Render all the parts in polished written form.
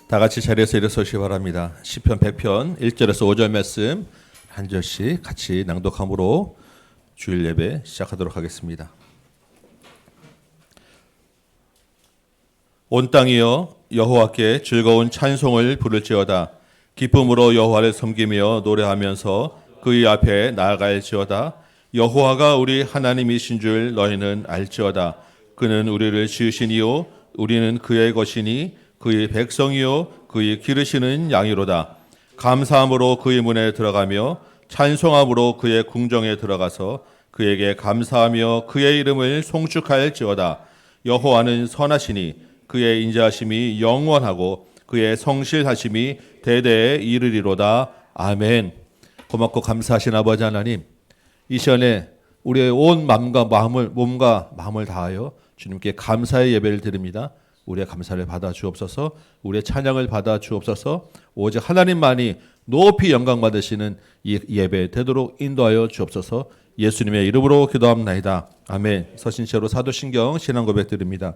다 같이 자리에서 일어서시기 바랍니다. 시편 100편 1절에서 5절 말씀 한 절씩 같이 낭독함으로 주일 예배 시작하도록 하겠습니다. 온 땅이여 여호와께 즐거운 찬송을 부를지어다. 기쁨으로 여호와를 섬기며 노래하면서 그의 앞에 나아갈지어다. 여호와가 우리 하나님이신 줄 너희는 알지어다. 그는 우리를 지으신 이요 우리는 그의 것이니 그의 백성이요 그의 기르시는 양이로다. 감사함으로 그의 문에 들어가며 찬송함으로 그의 궁정에 들어가서 그에게 감사하며 그의 이름을 송축할지어다. 여호와는 선하시니 그의 인자하심이 영원하고 그의 성실하심이 대대에 이르리로다. 아멘. 고맙고 감사하신 아버지 하나님, 이 시간에 우리의 온 마음과 몸과 마음을 다하여 주님께 감사의 예배를 드립니다. 우리의 감사를 받아 주옵소서. 우리의 찬양을 받아 주옵소서. 오직 하나님만이 높이 영광 받으시는 이 예배 되도록 인도하여 주옵소서. 예수님의 이름으로 기도합나이다. 아멘. 서신체로 사도신경 신앙 고백 드립니다.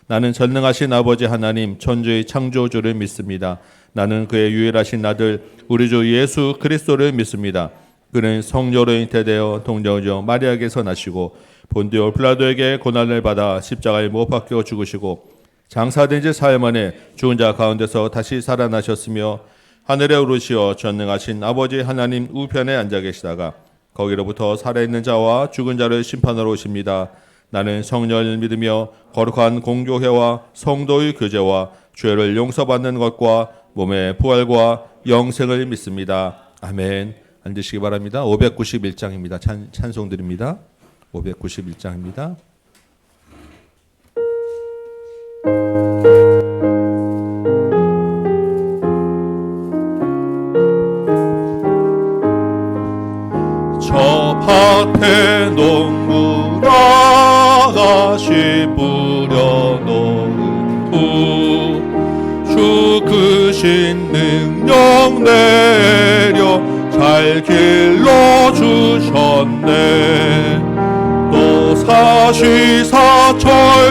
나는 전능하신 아버지 하나님 천주의 창조주를 믿습니다. 나는 그의 유일하신 아들 우리 주 예수 그리스도를 믿습니다. 그는 성령으로 잉태되어 동정녀 마리아에게서 나시고 본디오 빌라도에게 고난을 받아 십자가에 못 박혀 죽으시고 장사된 지 사흘 만에 죽은 자 가운데서 다시 살아나셨으며 하늘에 오르시어 전능하신 아버지 하나님 우편에 앉아 계시다가 거기로부터 살아있는 자와 죽은 자를 심판하러 오십니다. 나는 성령을 믿으며 거룩한 공교회와 성도의 교제와 죄를 용서받는 것과 몸의 부활과 영생을 믿습니다. 아멘. 앉으시기 바랍니다. 591장입니다. 찬송 드립니다. 591장입니다. 저 밭에 농부가 가시 뿌려놓은 후 주 크신 능력 내려 잘 길러주셨네. 또 사시사철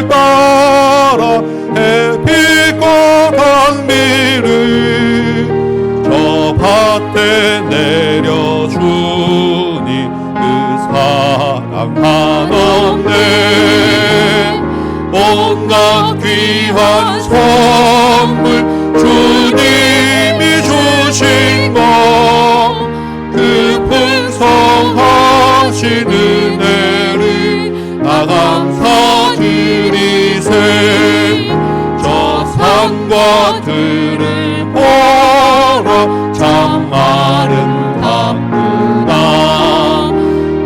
따라 햇빛과 단미를 저 밭에 내려주니 그 사랑 한없네. 온갖 귀한 선물 주님이 주신 것 그 풍성하신 은혜를 다 감사드리세. 저 산과 들을 보라 참 아름답구나.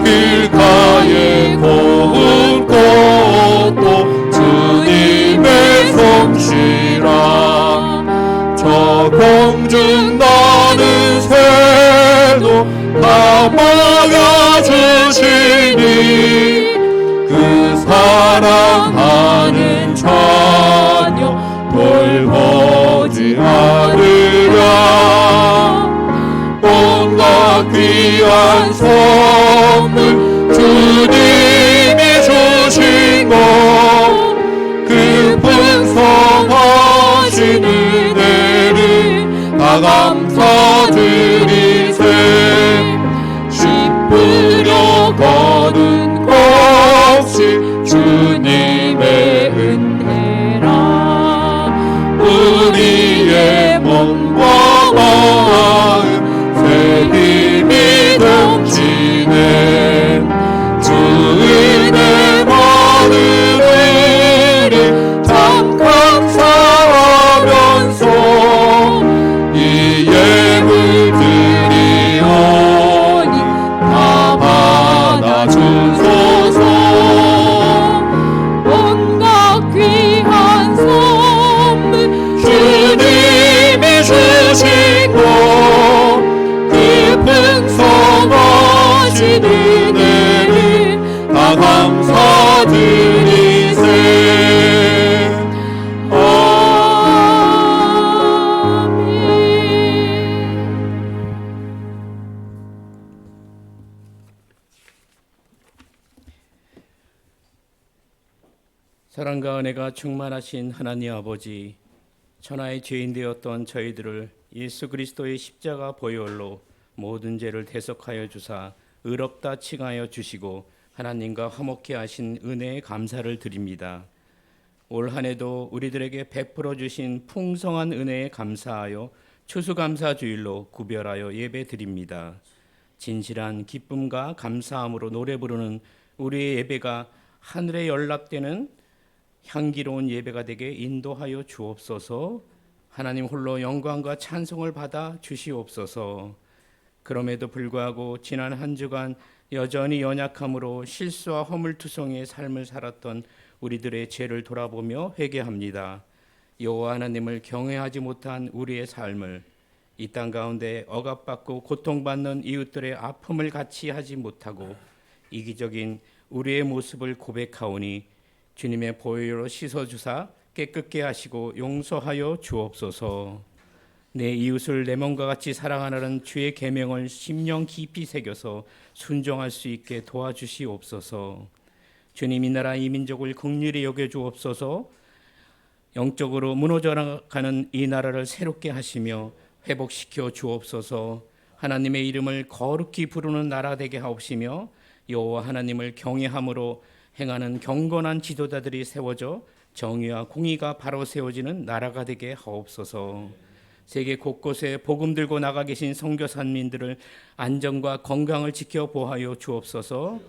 길가에 고운 꽃도 주님의 솜씨라. 저 공중 나는 새도 다 막아주시니 그 사랑하는 자녀 돌보지 않으랴. 온갖 귀한 선물 주님이 주신 것 그 풍성하신 은혜를 다 감사드리세. 씨 뿌려 거둔 것이 주님의 은혜라. 우리의 몸과 마음 새 힘이 넘치네. 주 은혜 많은 우리 참 감사하면서 이 예물 드리오니 다 받아주소서. 온갖 귀한 선물 주님이 주신 것 그 풍성하신 은혜를 다 감사드리세. 사랑과 은혜가 충만하신 하나님 아버지, 천하의 죄인 되었던 저희들을 예수 그리스도의 십자가 보혈로 모든 죄를 대속하여 주사 의롭다 칭하여 주시고 하나님과 화목케 하신 은혜에 감사를 드립니다. 올 한 해도 우리들에게 베풀어 주신 풍성한 은혜에 감사하여 추수감사 주일로 구별하여 예배 드립니다. 진실한 기쁨과 감사함으로 노래 부르는 우리의 예배가 하늘에 연락되는 향기로운 예배가 되게 인도하여 주옵소서. 하나님 홀로 영광과 찬송을 받아 주시옵소서. 그럼에도 불구하고 지난 한 주간 여전히 연약함으로 실수와 허물투성이의 삶을 살았던 우리들의 죄를 돌아보며 회개합니다. 여호와 하나님을 경외하지 못한 우리의 삶을, 이 땅 가운데 억압받고 고통받는 이웃들의 아픔을 같이 하지 못하고 이기적인 우리의 모습을 고백하오니 주님의 보혈로 씻어주사 깨끗게 하시고 용서하여 주옵소서. 내 이웃을 내 몸과 같이 사랑하라는 주의 계명을 심령 깊이 새겨서 순종할 수 있게 도와주시옵소서. 주님, 이 나라 이 민족을 긍휼히 여겨 주옵소서. 영적으로 무너져가는 이 나라를 새롭게 하시며 회복시켜 주옵소서. 하나님의 이름을 거룩히 부르는 나라 되게 하옵시며 여호와 하나님을 경외함으로 행하는 경건한 지도자들이 세워져 정의와 공의가 바로 세워지는 나라가 되게 하옵소서. 세계 곳곳에 복음 들고 나가 계신 선교사님들을 안전과 건강을 지켜 보호하여 주옵소서.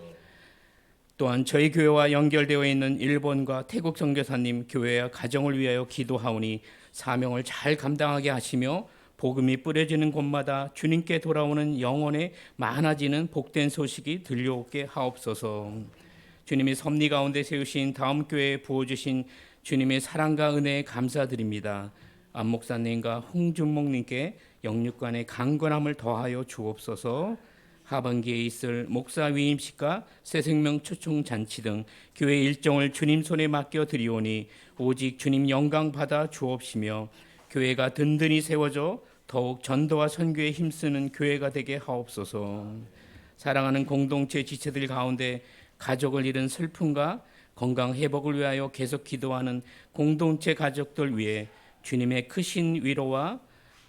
또한 저희 교회와 연결되어 있는 일본과 태국 선교사님 교회와 가정을 위하여 기도하오니 사명을 잘 감당하게 하시며 복음이 뿌려지는 곳마다 주님께 돌아오는 영혼에 많아지는 복된 소식이 들려오게 하옵소서. 주님이 섭리 가운데 세우신 다음 교회에 부어주신 주님의 사랑과 은혜에 감사드립니다. 안 목사님과 홍준목님께 영육간의 강건함을 더하여 주옵소서. 하반기에 있을 목사 위임식과 새생명 초청 잔치 등 교회 일정을 주님 손에 맡겨 드리오니 오직 주님 영광 받아 주옵시며 교회가 든든히 세워져 더욱 전도와 선교에 힘쓰는 교회가 되게 하옵소서. 사랑하는 공동체 지체들 가운데 가족을 잃은 슬픔과 건강 회복을 위하여 계속 기도하는 공동체 가족들 위해 주님의 크신 위로와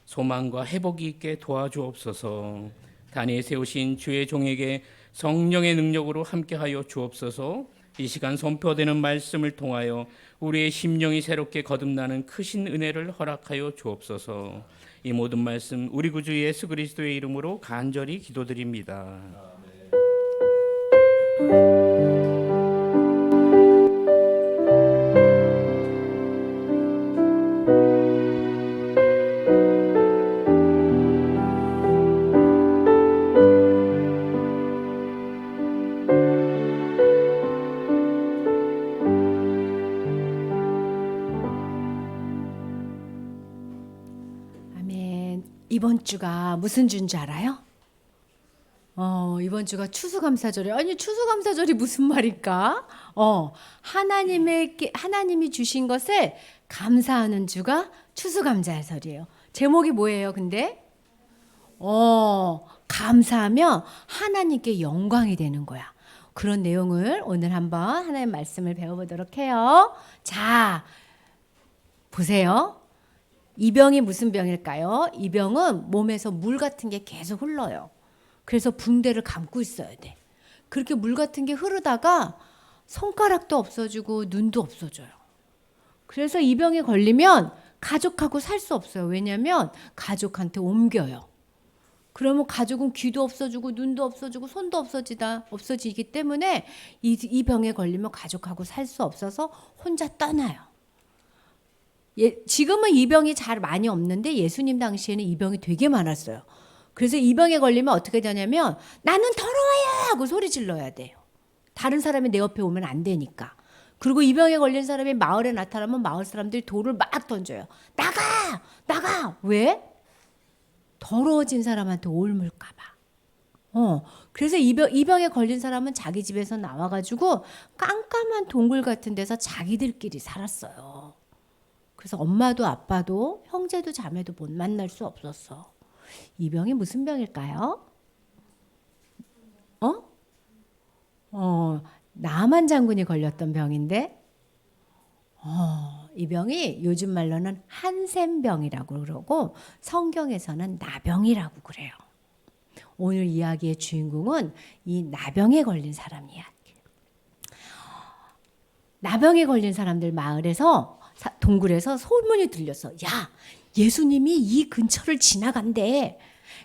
소망과 회복이 있게 도와주옵소서. 단위에 세우신 주의 종에게 성령의 능력으로 함께하여 주옵소서. 이 시간 선포되는 말씀을 통하여 우리의 심령이 새롭게 거듭나는 크신 은혜를 허락하여 주옵소서. 이 모든 말씀 우리 구주 예수 그리스도의 이름으로 간절히 기도드립니다. 아멘. 이번 주가 무슨 주인 줄 알아요? 이번 주가 추수감사절이에요. 아니, 추수감사절이 무슨 말일까? 하나님이 주신 것을 감사하는 주가 추수감사절이에요. 제목이 뭐예요, 근데? 감사하면 하나님께 영광이 되는 거야. 그런 내용을 오늘 한번 하나님 말씀을 배워보도록 해요. 자, 보세요. 이 병이 무슨 병일까요? 이 병은 몸에서 물 같은 게 계속 흘러요. 그래서 붕대를 감고 있어야 돼. 그렇게 물 같은 게 흐르다가 손가락도 없어지고 눈도 없어져요. 그래서 이 병에 걸리면 가족하고 살 수 없어요. 왜냐하면 가족한테 옮겨요. 그러면 가족은 귀도 없어지고 눈도 없어지고 손도 없어지기 때문에 이 병에 걸리면 가족하고 살 수 없어서 혼자 떠나요. 지금은 이 병이 잘 많이 없는데 예수님 당시에는 이 병이 되게 많았어요. 그래서 이 병에 걸리면 어떻게 되냐면 나는 더러워요 하고 소리 질러야 돼요. 다른 사람이 내 옆에 오면 안 되니까. 그리고 이 병에 걸린 사람이 마을에 나타나면 마을 사람들이 돌을 막 던져요. 나가! 나가! 왜? 더러워진 사람한테 옮을까 봐. 그래서 이 병에 걸린 사람은 자기 집에서 나와가지고 깜깜한 동굴 같은 데서 자기들끼리 살았어요. 그래서 엄마도 아빠도 형제도 자매도 못 만날 수 없었어. 이 병이 무슨 병일까요? 나만 장군이 걸렸던 병인데 이 병이 요즘 말로는 한센병이라고 그러고 성경에서는 나병이라고 그래요. 오늘 이야기의 주인공은 이 나병에 걸린 사람 이야기. 나병에 걸린 사람들 마을에서 동굴에서 소문이 들렸어. 야, 예수님이 이 근처를 지나간대.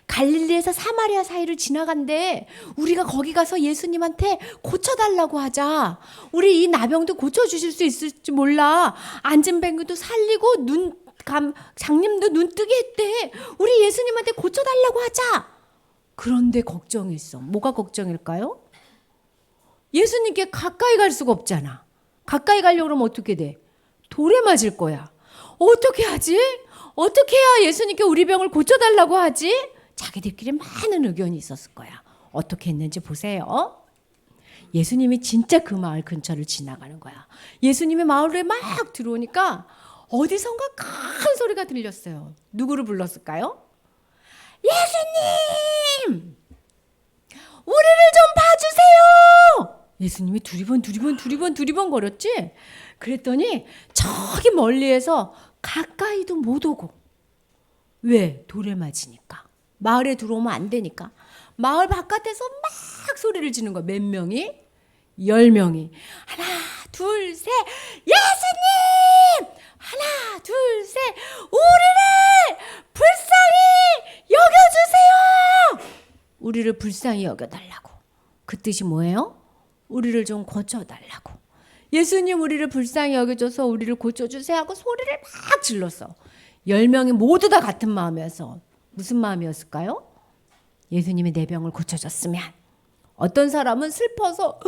갈릴리에서 사마리아 사이를 지나간대. 우리가 거기 가서 예수님한테 고쳐달라고 하자. 우리 이 나병도 고쳐주실 수 있을지 몰라. 안진뱅이도 살리고 장님도 눈 뜨게 했대. 우리 예수님한테 고쳐달라고 하자. 그런데 걱정했어. 뭐가 걱정일까요? 예수님께 가까이 갈 수가 없잖아. 가까이 가려고 그러면 어떻게 돼? 돌에 맞을 거야. 어떻게 하지? 어떻게 해야 예수님께 우리 병을 고쳐달라고 하지? 자기들끼리 많은 의견이 있었을 거야. 어떻게 했는지 보세요. 예수님이 진짜 그 마을 근처를 지나가는 거야. 예수님의 마을에 막 들어오니까 어디선가 큰 소리가 들렸어요. 누구를 불렀을까요? 예수님! 우리를 좀 봐주세요! 예수님이 두리번 거렸지? 그랬더니 저기 멀리에서 가까이도 못 오고. 왜? 돌에 맞으니까. 마을에 들어오면 안 되니까. 마을 바깥에서 막 소리를 지는 거야. 몇 명이? 10명이. 하나, 둘, 셋. 예수님! 하나, 둘, 셋. 우리를 불쌍히 여겨주세요! 우리를 불쌍히 여겨달라고. 그 뜻이 뭐예요? 우리를 좀 고쳐달라고. 예수님 우리를 불쌍히 여겨줘서 우리를 고쳐주세요 하고 소리를 막 질렀어. 10명이 모두 다 같은 마음이어서. 무슨 마음이었을까요? 예수님이 내 병을 고쳐줬으면. 어떤 사람은 슬퍼서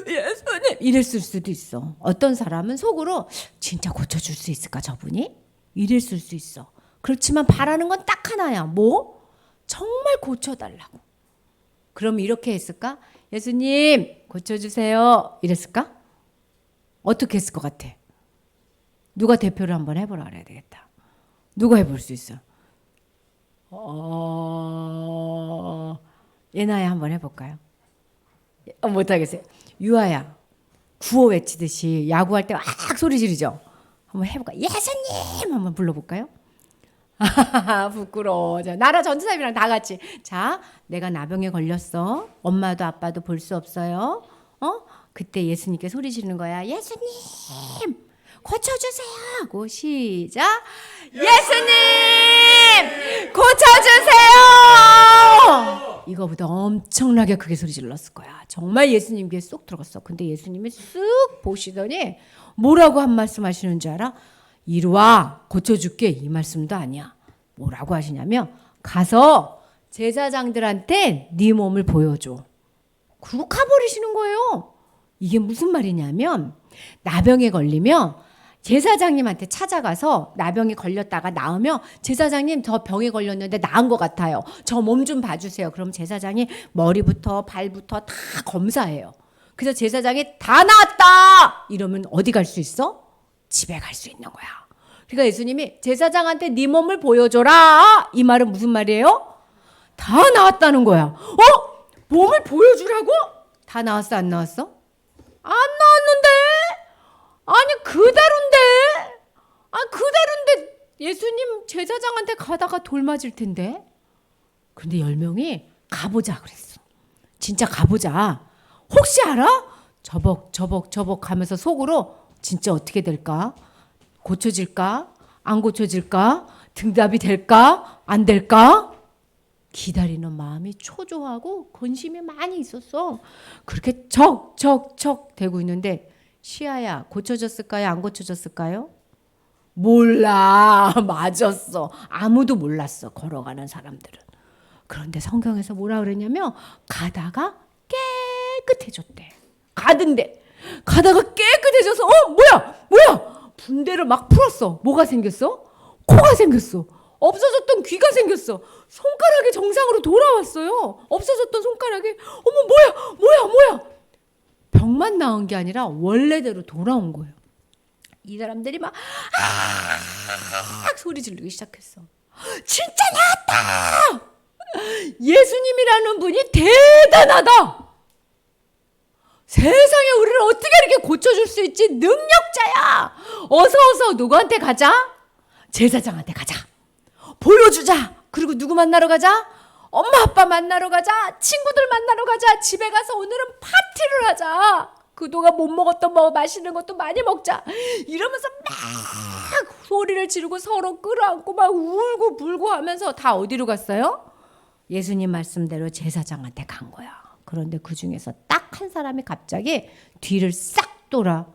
예수님 이랬을 수도 있어. 어떤 사람은 속으로 진짜 고쳐줄 수 있을까 저분이? 이랬을 수 있어. 그렇지만 바라는 건 딱 하나야. 뭐? 정말 고쳐달라고. 그럼 이렇게 했을까? 예수님 고쳐주세요 이랬을까? 어떻게 했을 것 같아? 누가 대표를 한번 해보라 그래야 되겠다. 누가 해볼 수 있어? 예나야 한번 해볼까요? 못하겠어요. 유아야 구호 외치듯이 야구할 때 막 소리 지르죠? 한번 해볼까요? 예수님 한번 불러볼까요? 부끄러워. 자, 나라 전체 사람이랑 다 같이. 자, 내가 나병에 걸렸어. 엄마도 아빠도 볼 수 없어요. 그때 예수님께 소리 지르는 거야. 예수님 고쳐주세요 하고 시작. 예수님 고쳐주세요. 이거보다 엄청나게 크게 소리 질렀을 거야. 정말 예수님 귀에 쏙 들어갔어. 근데 예수님이 쓱 보시더니 뭐라고 한 말씀 하시는 줄 알아? 이리 와 고쳐줄게 이 말씀도 아니야. 뭐라고 하시냐면 가서 제사장들한테 네 몸을 보여줘. 그러고 가버리시는 거예요. 이게 무슨 말이냐면 나병에 걸리면 제사장님한테 찾아가서 나병에 걸렸다가 나으면 제사장님 저 병에 걸렸는데 나은 것 같아요. 저 몸 좀 봐주세요. 그럼 제사장이 머리부터 발부터 다 검사해요. 그래서 제사장이 다 나았다 이러면 어디 갈 수 있어? 집에 갈 수 있는 거야. 그러니까 예수님이 제사장한테 네 몸을 보여줘라 이 말은 무슨 말이에요? 다 나았다는 거야. 몸을 보여주라고? 다 나왔어 안 나왔어? 안 나왔는데? 아니 그대로인데? 그대로인데 예수님 제사장한테 가다가 돌 맞을 텐데. 근데 10명이 가보자 그랬어. 진짜 가보자. 혹시 알아? 저벅 하면서 속으로 진짜 어떻게 될까? 고쳐질까? 안 고쳐질까? 등답이 될까? 안 될까? 기다리는 마음이 초조하고 근심이 많이 있었어. 그렇게 척 대고 있는데 시아야 고쳐졌을까요? 안 고쳐졌을까요? 몰라. 맞았어. 아무도 몰랐어. 걸어가는 사람들은. 그런데 성경에서 뭐라 그랬냐면 가다가 깨끗해졌대. 가다가 깨끗해져서 뭐야? 분대를 막 풀었어. 뭐가 생겼어? 코가 생겼어. 없어졌던 귀가 생겼어. 손가락이 정상으로 돌아왔어요. 없어졌던 손가락이 뭐야? 병만 나은 게 아니라 원래대로 돌아온 거예요. 이 사람들이 막 소리 지르기 시작했어. 진짜 나왔다. 예수님이라는 분이 대단하다. 세상에 우리를 어떻게 이렇게 고쳐줄 수 있지? 능력자야. 어서 누구한테 가자? 제사장한테 가자. 보여주자. 그리고 누구 만나러 가자? 엄마 아빠 만나러 가자. 친구들 만나러 가자. 집에 가서 오늘은 파티를 하자. 그동안 못 먹었던 뭐 맛있는 것도 많이 먹자. 이러면서 막 소리를 지르고 서로 끌어안고 막 울고 불고 하면서 다 어디로 갔어요? 예수님 말씀대로 제사장한테 간 거야. 그런데 그 중에서 딱 한 사람이 갑자기 뒤를 싹 돌아.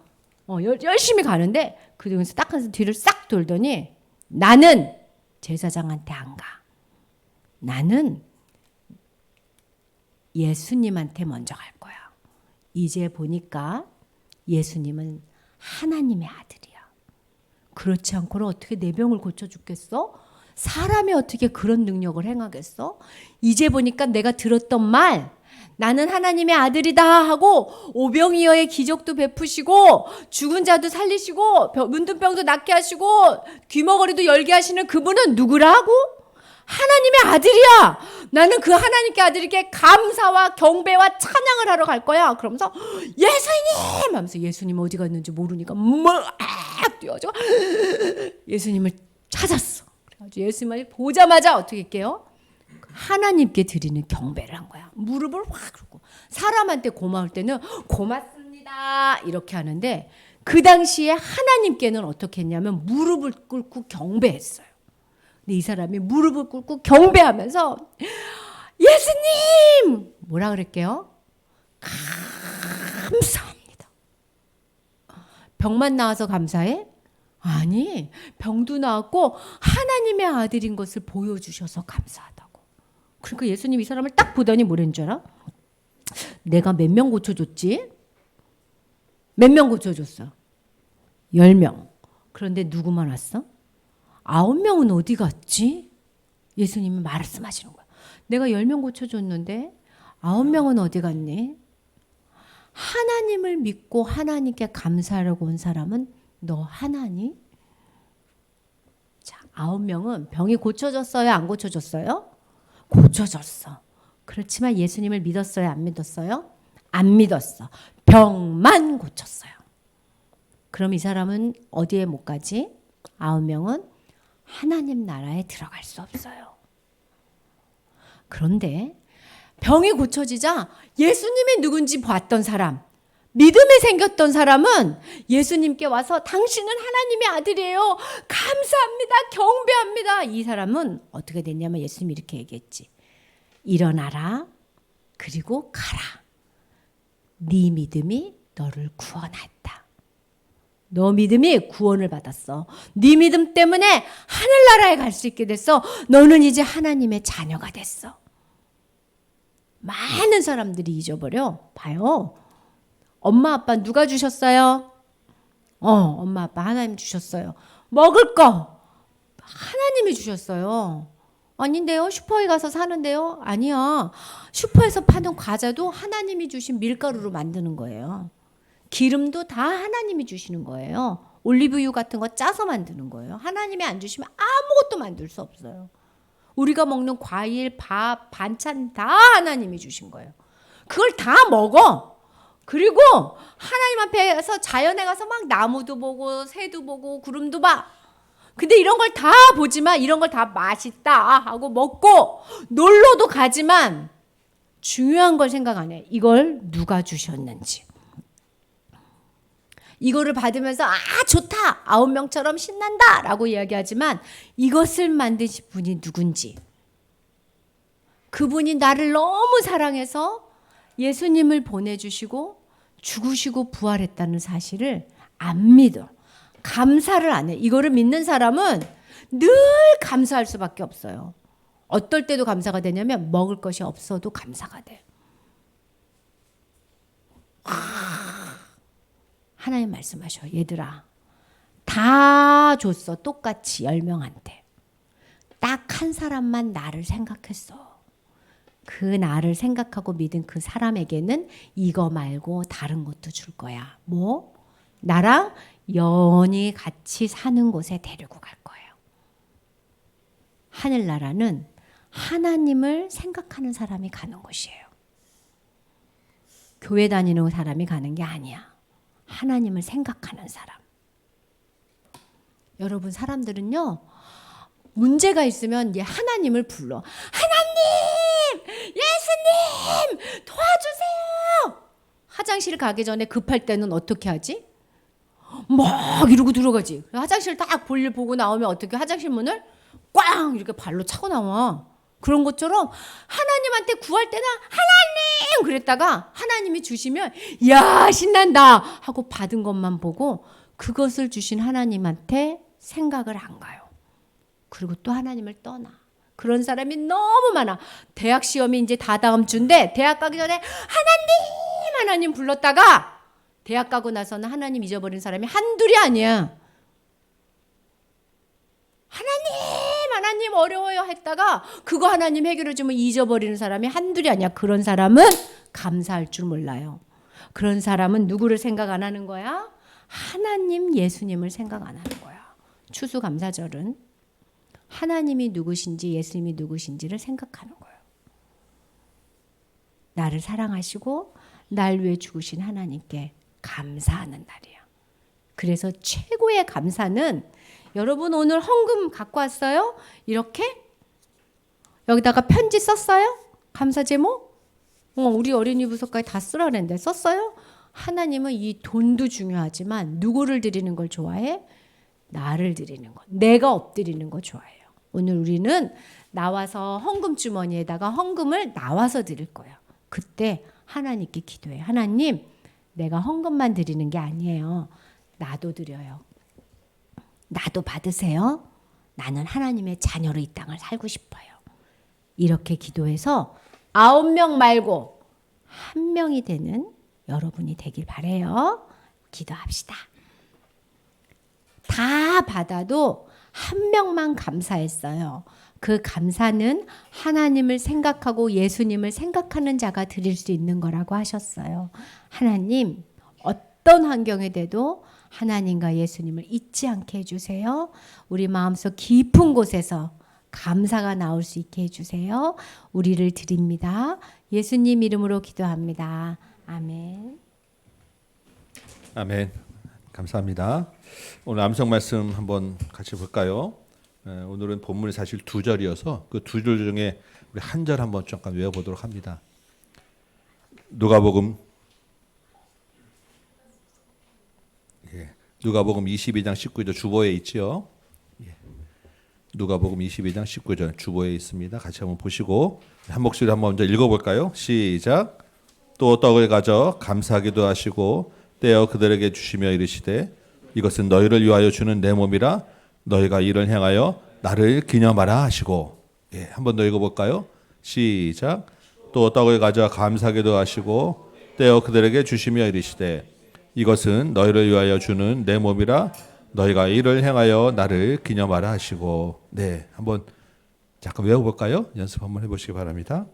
열심히 가는데 그 중에서 딱 한 사람 뒤를 싹 돌더니 나는 제사장한테 안 가. 나는 예수님한테 먼저 갈 거야. 이제 보니까 예수님은 하나님의 아들이야. 그렇지 않고는 어떻게 내 병을 고쳐 죽겠어? 사람이 어떻게 그런 능력을 행하겠어? 이제 보니까 내가 들었던 말, 나는 하나님의 아들이다 하고 오병이어의 기적도 베푸시고 죽은 자도 살리시고 문둥병도 낫게 하시고 귀머거리도 열게 하시는 그분은 누구라고? 하나님의 아들이야. 나는 그 하나님께 아들에게 감사와 경배와 찬양을 하러 갈 거야. 그러면서 예수님 하면서 예수님 어디 갔는지 모르니까 막 뛰어져 예수님을 찾았어. 그래가지고 예수님을 보자마자 어떻게 할게요? 하나님께 드리는 경배를 한 거야. 무릎을 확 꿇고. 사람한테 고마울 때는 고맙습니다 이렇게 하는데 그 당시에 하나님께는 어떻게 했냐면 무릎을 꿇고 경배했어요. 근데 이 사람이 무릎을 꿇고 경배하면서 예수님 뭐라 그럴게요? 감사합니다. 병만 나와서 감사해? 아니, 병도 나왔고 하나님의 아들인 것을 보여주셔서 감사하다고. 그러니까 예수님 이 사람을 딱 보더니 뭐라는 줄 알아? 내가 몇 명 고쳐줬지? 몇 명 고쳐줬어? 10명. 그런데 누구만 왔어? 9명은 어디 갔지? 예수님이 말씀하시는 거야. 내가 10명 고쳐줬는데 9명은 어디 갔니? 하나님을 믿고 하나님께 감사하려고 온 사람은 너 하나니? 자, 9명은 병이 고쳐졌어요? 안 고쳐졌어요? 고쳐졌어. 그렇지만 예수님을 믿었어요? 안 믿었어요? 안 믿었어. 병만 고쳤어요. 그럼 이 사람은 어디에 못 가지? 9명은 하나님 나라에 들어갈 수 없어요. 그런데 병이 고쳐지자 예수님이 누군지 봤던 사람, 믿음이 생겼던 사람은 예수님께 와서 당신은 하나님의 아들이에요. 감사합니다. 경배합니다. 이 사람은 어떻게 됐냐면 예수님이 이렇게 얘기했지. 일어나라. 그리고 가라. 네 믿음이 너를 구원했다. 너 믿음이 구원을 받았어. 네 믿음 때문에 하늘나라에 갈 수 있게 됐어. 너는 이제 하나님의 자녀가 됐어. 많은 사람들이 잊어버려. 봐요. 엄마 아빠 누가 주셨어요? 엄마 아빠 하나님 주셨어요. 먹을 거 하나님이 주셨어요. 아닌데요? 슈퍼에 가서 사는데요? 아니야. 슈퍼에서 파는 과자도 하나님이 주신 밀가루로 만드는 거예요. 기름도 다 하나님이 주시는 거예요. 올리브유 같은 거 짜서 만드는 거예요. 하나님이 안 주시면 아무것도 만들 수 없어요. 우리가 먹는 과일, 밥, 반찬 다 하나님이 주신 거예요. 그걸 다 먹어. 그리고 하나님 앞에서 자연에 가서 막 나무도 보고 새도 보고 구름도 봐. 근데 이런 걸 다 보지만 이런 걸 다 맛있다 하고 먹고 놀러도 가지만 중요한 걸 생각 안 해. 이걸 누가 주셨는지. 이거를 받으면서 좋다. 9명처럼 신난다 라고 이야기하지만 이것을 만드신 분이 누군지. 그분이 나를 너무 사랑해서 예수님을 보내주시고 죽으시고 부활했다는 사실을 안 믿어. 감사를 안 해. 이거를 믿는 사람은 늘 감사할 수밖에 없어요. 어떨 때도 감사가 되냐면 먹을 것이 없어도 감사가 돼. 하나님 말씀하셔. 얘들아 다 줬어. 똑같이 10명한테. 딱 한 사람만 나를 생각했어. 그 나를 생각하고 믿은 그 사람에게는 이거 말고 다른 것도 줄 거야. 뭐? 나랑 영원히 같이 사는 곳에 데리고 갈 거예요. 하늘나라는 하나님을 생각하는 사람이 가는 곳이에요. 교회 다니는 사람이 가는 게 아니야. 하나님을 생각하는 사람. 여러분, 사람들은요, 문제가 있으면 이제 하나님을 불러. 하나님! 예수님! 도와주세요! 화장실 가기 전에 급할 때는 어떻게 하지? 막 이러고 들어가지. 화장실 딱 볼일 보고 나오면 어떻게 화장실 문을 꽝! 이렇게 발로 차고 나와. 그런 것처럼 하나님한테 구할 때는 하나님! 그랬다가 하나님이 주시면 야, 신난다! 하고 받은 것만 보고 그것을 주신 하나님한테 생각을 안 가요. 그리고 또 하나님을 떠나. 그런 사람이 너무 많아. 대학 시험이 이제 다 다음 주인데 대학 가기 전에 하나님 불렀다가 대학 가고 나서는 하나님 잊어버린 사람이 한둘이 아니야. 하나님 어려워요 했다가 그거 하나님 해결해 주면 잊어버리는 사람이 한둘이 아니야. 그런 사람은 감사할 줄 몰라요. 그런 사람은 누구를 생각 안 하는 거야? 하나님 예수님을 생각 안 하는 거야. 추수감사절은 하나님이 누구신지 예수님이 누구신지를 생각하는 거예요. 나를 사랑하시고 날 위해 죽으신 하나님께 감사하는 날이야. 그래서 최고의 감사는 여러분 오늘 헌금 갖고 왔어요? 이렇게? 여기다가 편지 썼어요? 감사 제목? 우리 어린이 부서까지 다 쓰라 그랬는데 썼어요? 하나님은 이 돈도 중요하지만 누구를 드리는 걸 좋아해? 나를 드리는 것. 내가 엎드리는 거 좋아해요. 오늘 우리는 나와서 헌금 주머니에다가 헌금을 나와서 드릴 거예요. 그때 하나님께 기도해. 하나님, 내가 헌금만 드리는 게 아니에요. 나도 드려요. 나도 받으세요. 나는 하나님의 자녀로 이 땅을 살고 싶어요. 이렇게 기도해서 9명 말고 1명이 되는 여러분이 되길 바라요. 기도합시다. 다 받아도 1명만 감사했어요. 그 감사는 하나님을 생각하고 예수님을 생각하는 자가 드릴 수 있는 거라고 하셨어요. 하나님, 어떤 환경에 돼도 하나님과 예수님을 잊지 않게 해주세요. 우리 마음속 깊은 곳에서 감사가 나올 수 있게 해주세요. 우리를 드립니다. 예수님 이름으로 기도합니다. 아멘. 아멘. 감사합니다. 오늘 암송 말씀 한번 같이 볼까요? 오늘은 본문이 사실 2절이어서 그 2절 중에 우리 한 절 한번 잠깐 외워보도록 합니다. 누가복음 22장 19절 주보에 있지요. 누가복음 22장 19절 주보에 있습니다. 같이 한번 보시고 한 목소리 한번 먼저 읽어볼까요? 시작. 또 떡을 가져 감사하기도 하시고 떼어 그들에게 주시며 이르시되 이것은 너희를 위하여 주는 내 몸이라 너희가 이를 행하여 나를 기념하라 하시고. 한 번 더 읽어볼까요? 시작. 또 떡을 가져 감사하기도 하시고 떼어 그들에게 주시며 이르시되 이것은 너희를 위하여 주는 내 몸이라 너희가 이를 행하여 나를 기념하라 하시고. 네, 한번 잠깐 외워볼까요? 연습 한번 해보시기 바랍니다.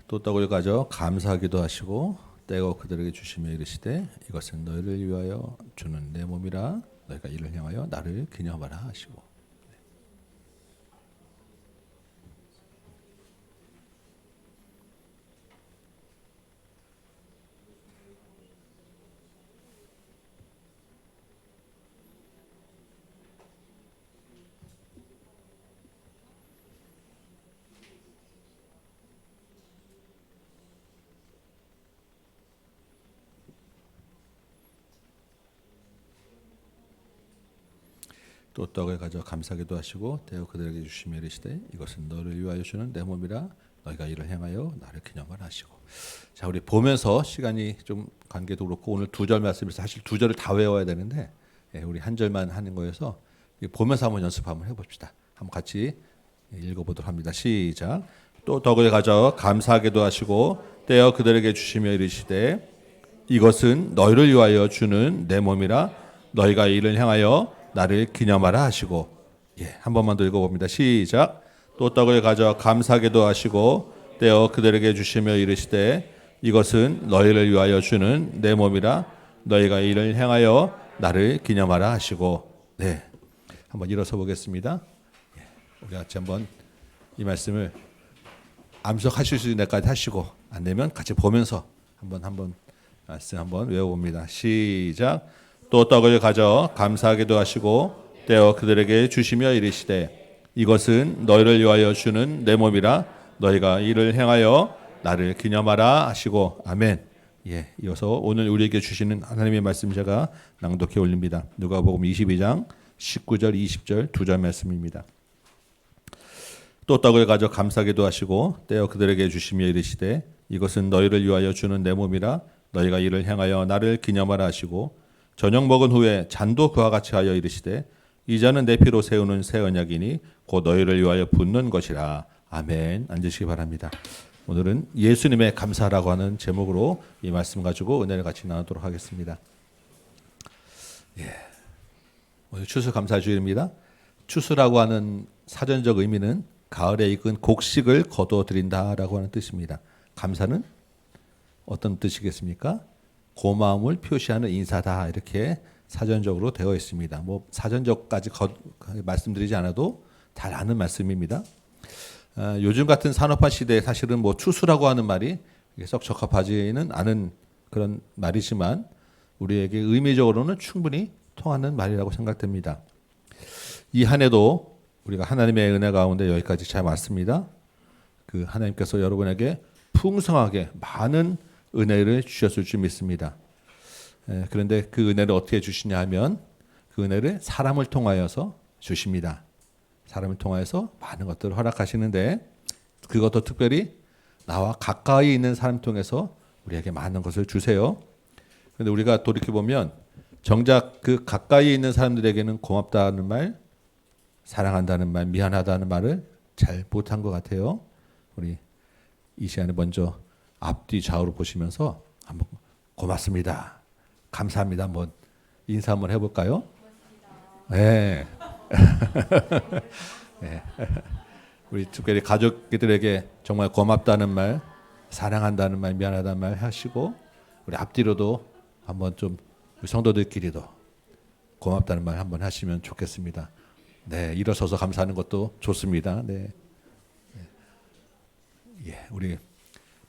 또 떡을 가져 감사하기도 하시고 떼어 그들에게 주시며 이르시되 이것은 너희를 위하여 주는 내 몸이라 너희가 이를 향하여 나를 기념하라 하시고. 또 떡을 가져 감사하기도 하시고 떼어 그들에게 주시며 이르시되 이것은 너를 위하여 주는 내 몸이라 너희가 이를 행하여 나를 기념하라 하시고. 자, 우리 보면서 시간이 좀 관계도 그렇고 오늘 2절 말씀에서 사실 2절을 다 외워야 되는데 우리 한 절만 하는 거여서 보면서 한번 연습 한번 해봅시다. 한번 같이 읽어보도록 합니다. 시작. 또 떡을 가져 감사하기도 하시고 떼어 그들에게 주시며 이르시되 이것은 너희를 위하여 주는 내 몸이라 너희가 이를 향하여 나를 기념하라 하시고. 예, 한 번만 더 읽어봅니다. 시작. 또 떡을 가져 감사기도 하시고 떼어 그들에게 주시며 이르시되 이것은 너희를 위하여 주는 내 몸이라 너희가 이를 행하여 나를 기념하라 하시고. 네, 한번 일어서 보겠습니다. 예, 우리 같이 한번 이 말씀을 암석하실 수 있는 데까지 하시고 안 되면 같이 보면서 한번 말씀 한번 외워봅니다. 시작. 또 떡을 가져 감사하기도 하시고 떼어 그들에게 주시며 이르시되 이것은 너희를 위하여 주는 내 몸이라 너희가 이를 행하여 나를 기념하라 하시고. 아멘. 예, 이어서 오늘 우리에게 주시는 하나님의 말씀 제가 낭독해 올립니다. 누가복음 22장 19절 20절 두 절 말씀입니다. 또 떡을 가져 감사기도 하시고 떼어 그들에게 주시며 이르시되 이것은 너희를 위하여 주는 내 몸이라 너희가 이를 행하여 나를 기념하라 하시고 저녁 먹은 후에 잔도 그와 같이 하여 이르시되 이 잔은 내 피로 세우는 새 언약이니 곧 너희를 위하여 붓는 것이라. 아멘. 앉으시기 바랍니다. 오늘은 예수님의 감사라고 하는 제목으로 이 말씀 가지고 은혜를 같이 나누도록 하겠습니다. 예. 오늘 추수감사주일입니다. 추수라고 하는 사전적 의미는 가을에 익은 곡식을 거둬들인다라고 하는 뜻입니다. 감사는 어떤 뜻이겠습니까? 고마움을 표시하는 인사다, 이렇게 사전적으로 되어 있습니다. 뭐 사전적까지 말씀드리지 않아도 잘 아는 말씀입니다. 요즘 같은 산업화 시대에 사실은 뭐 추수라고 하는 말이 썩 적합하지는 않은 그런 말이지만 우리에게 의미적으로는 충분히 통하는 말이라고 생각됩니다. 이 한 해도 우리가 하나님의 은혜 가운데 여기까지 잘 왔습니다. 그 하나님께서 여러분에게 풍성하게 많은 은혜를 주셨을 줄 믿습니다. 그런데 그 은혜를 어떻게 주시냐 하면 그 은혜를 사람을 통하여서 주십니다. 사람을 통하여서 많은 것들을 허락하시는데 그것도 특별히 나와 가까이 있는 사람 통해서 우리에게 많은 것을 주세요. 그런데 우리가 돌이켜보면 정작 그 가까이 있는 사람들에게는 고맙다는 말, 사랑한다는 말, 미안하다는 말을 잘 못한 것 같아요. 우리 이 시간에 먼저 앞뒤 좌우로 보시면서 한번 고맙습니다, 감사합니다, 한번 인사 한번 해볼까요? 네. 네. 우리 특별히 가족들에게 정말 고맙다는 말, 사랑한다는 말, 미안하다는 말 하시고 우리 앞뒤로도 한번 좀 우리 성도들끼리도 고맙다는 말 한번 하시면 좋겠습니다. 네, 일어서서 감사하는 것도 좋습니다. 네. 예, 우리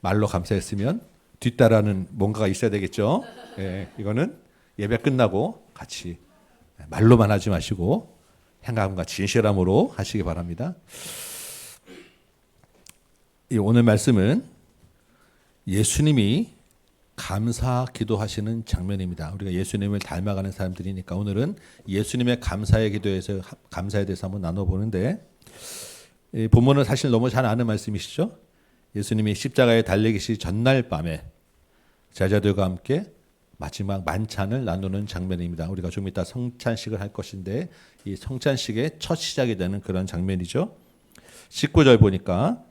말로 감사했으면 뒤따라는 뭔가가 있어야 되겠죠. 예, 이거는 예배 끝나고 같이 말로만 하지 마시고 행함과 진실함으로 하시기 바랍니다. 이 오늘 말씀은 예수님이 감사 기도하시는 장면입니다. 우리가 예수님을 닮아가는 사람들이니까 오늘은 예수님의 감사의 기도에서 감사에 대해서 한번 나눠보는데, 이 본문은 사실 너무 잘 아는 말씀이시죠. 예수님이 십자가에 달리기시 전날 밤에 제자들과 함께 마지막 만찬을 나누는 장면입니다. 우리가 좀 이따 성찬식을 할 것인데 이 성찬식의 첫 시작이 되는 그런 장면이죠. 19절 보니까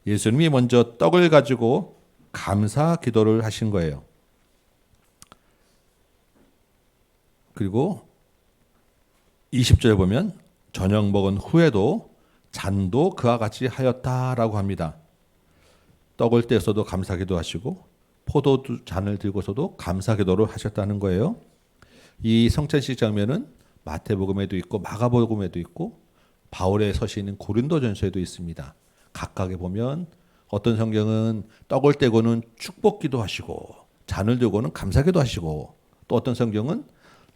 예수님이 먼저 떡을 가지고 감사 기도를 하신 거예요. 그리고 20절 보면 저녁 먹은 후에도 잔도 그와 같이 하였다라고 합니다. 떡을 떼서도 감사 기도하시고 포도 잔을 들고서도 감사 기도를 하셨다는 거예요. 이 성찬식 장면은 마태복음에도 있고 마가복음에도 있고 바울의 서신인 고린도전서에도 있습니다. 각각에 보면 어떤 성경은 떡을 떼고는 축복기도 하시고 잔을 들고는 감사기도 하시고, 또 어떤 성경은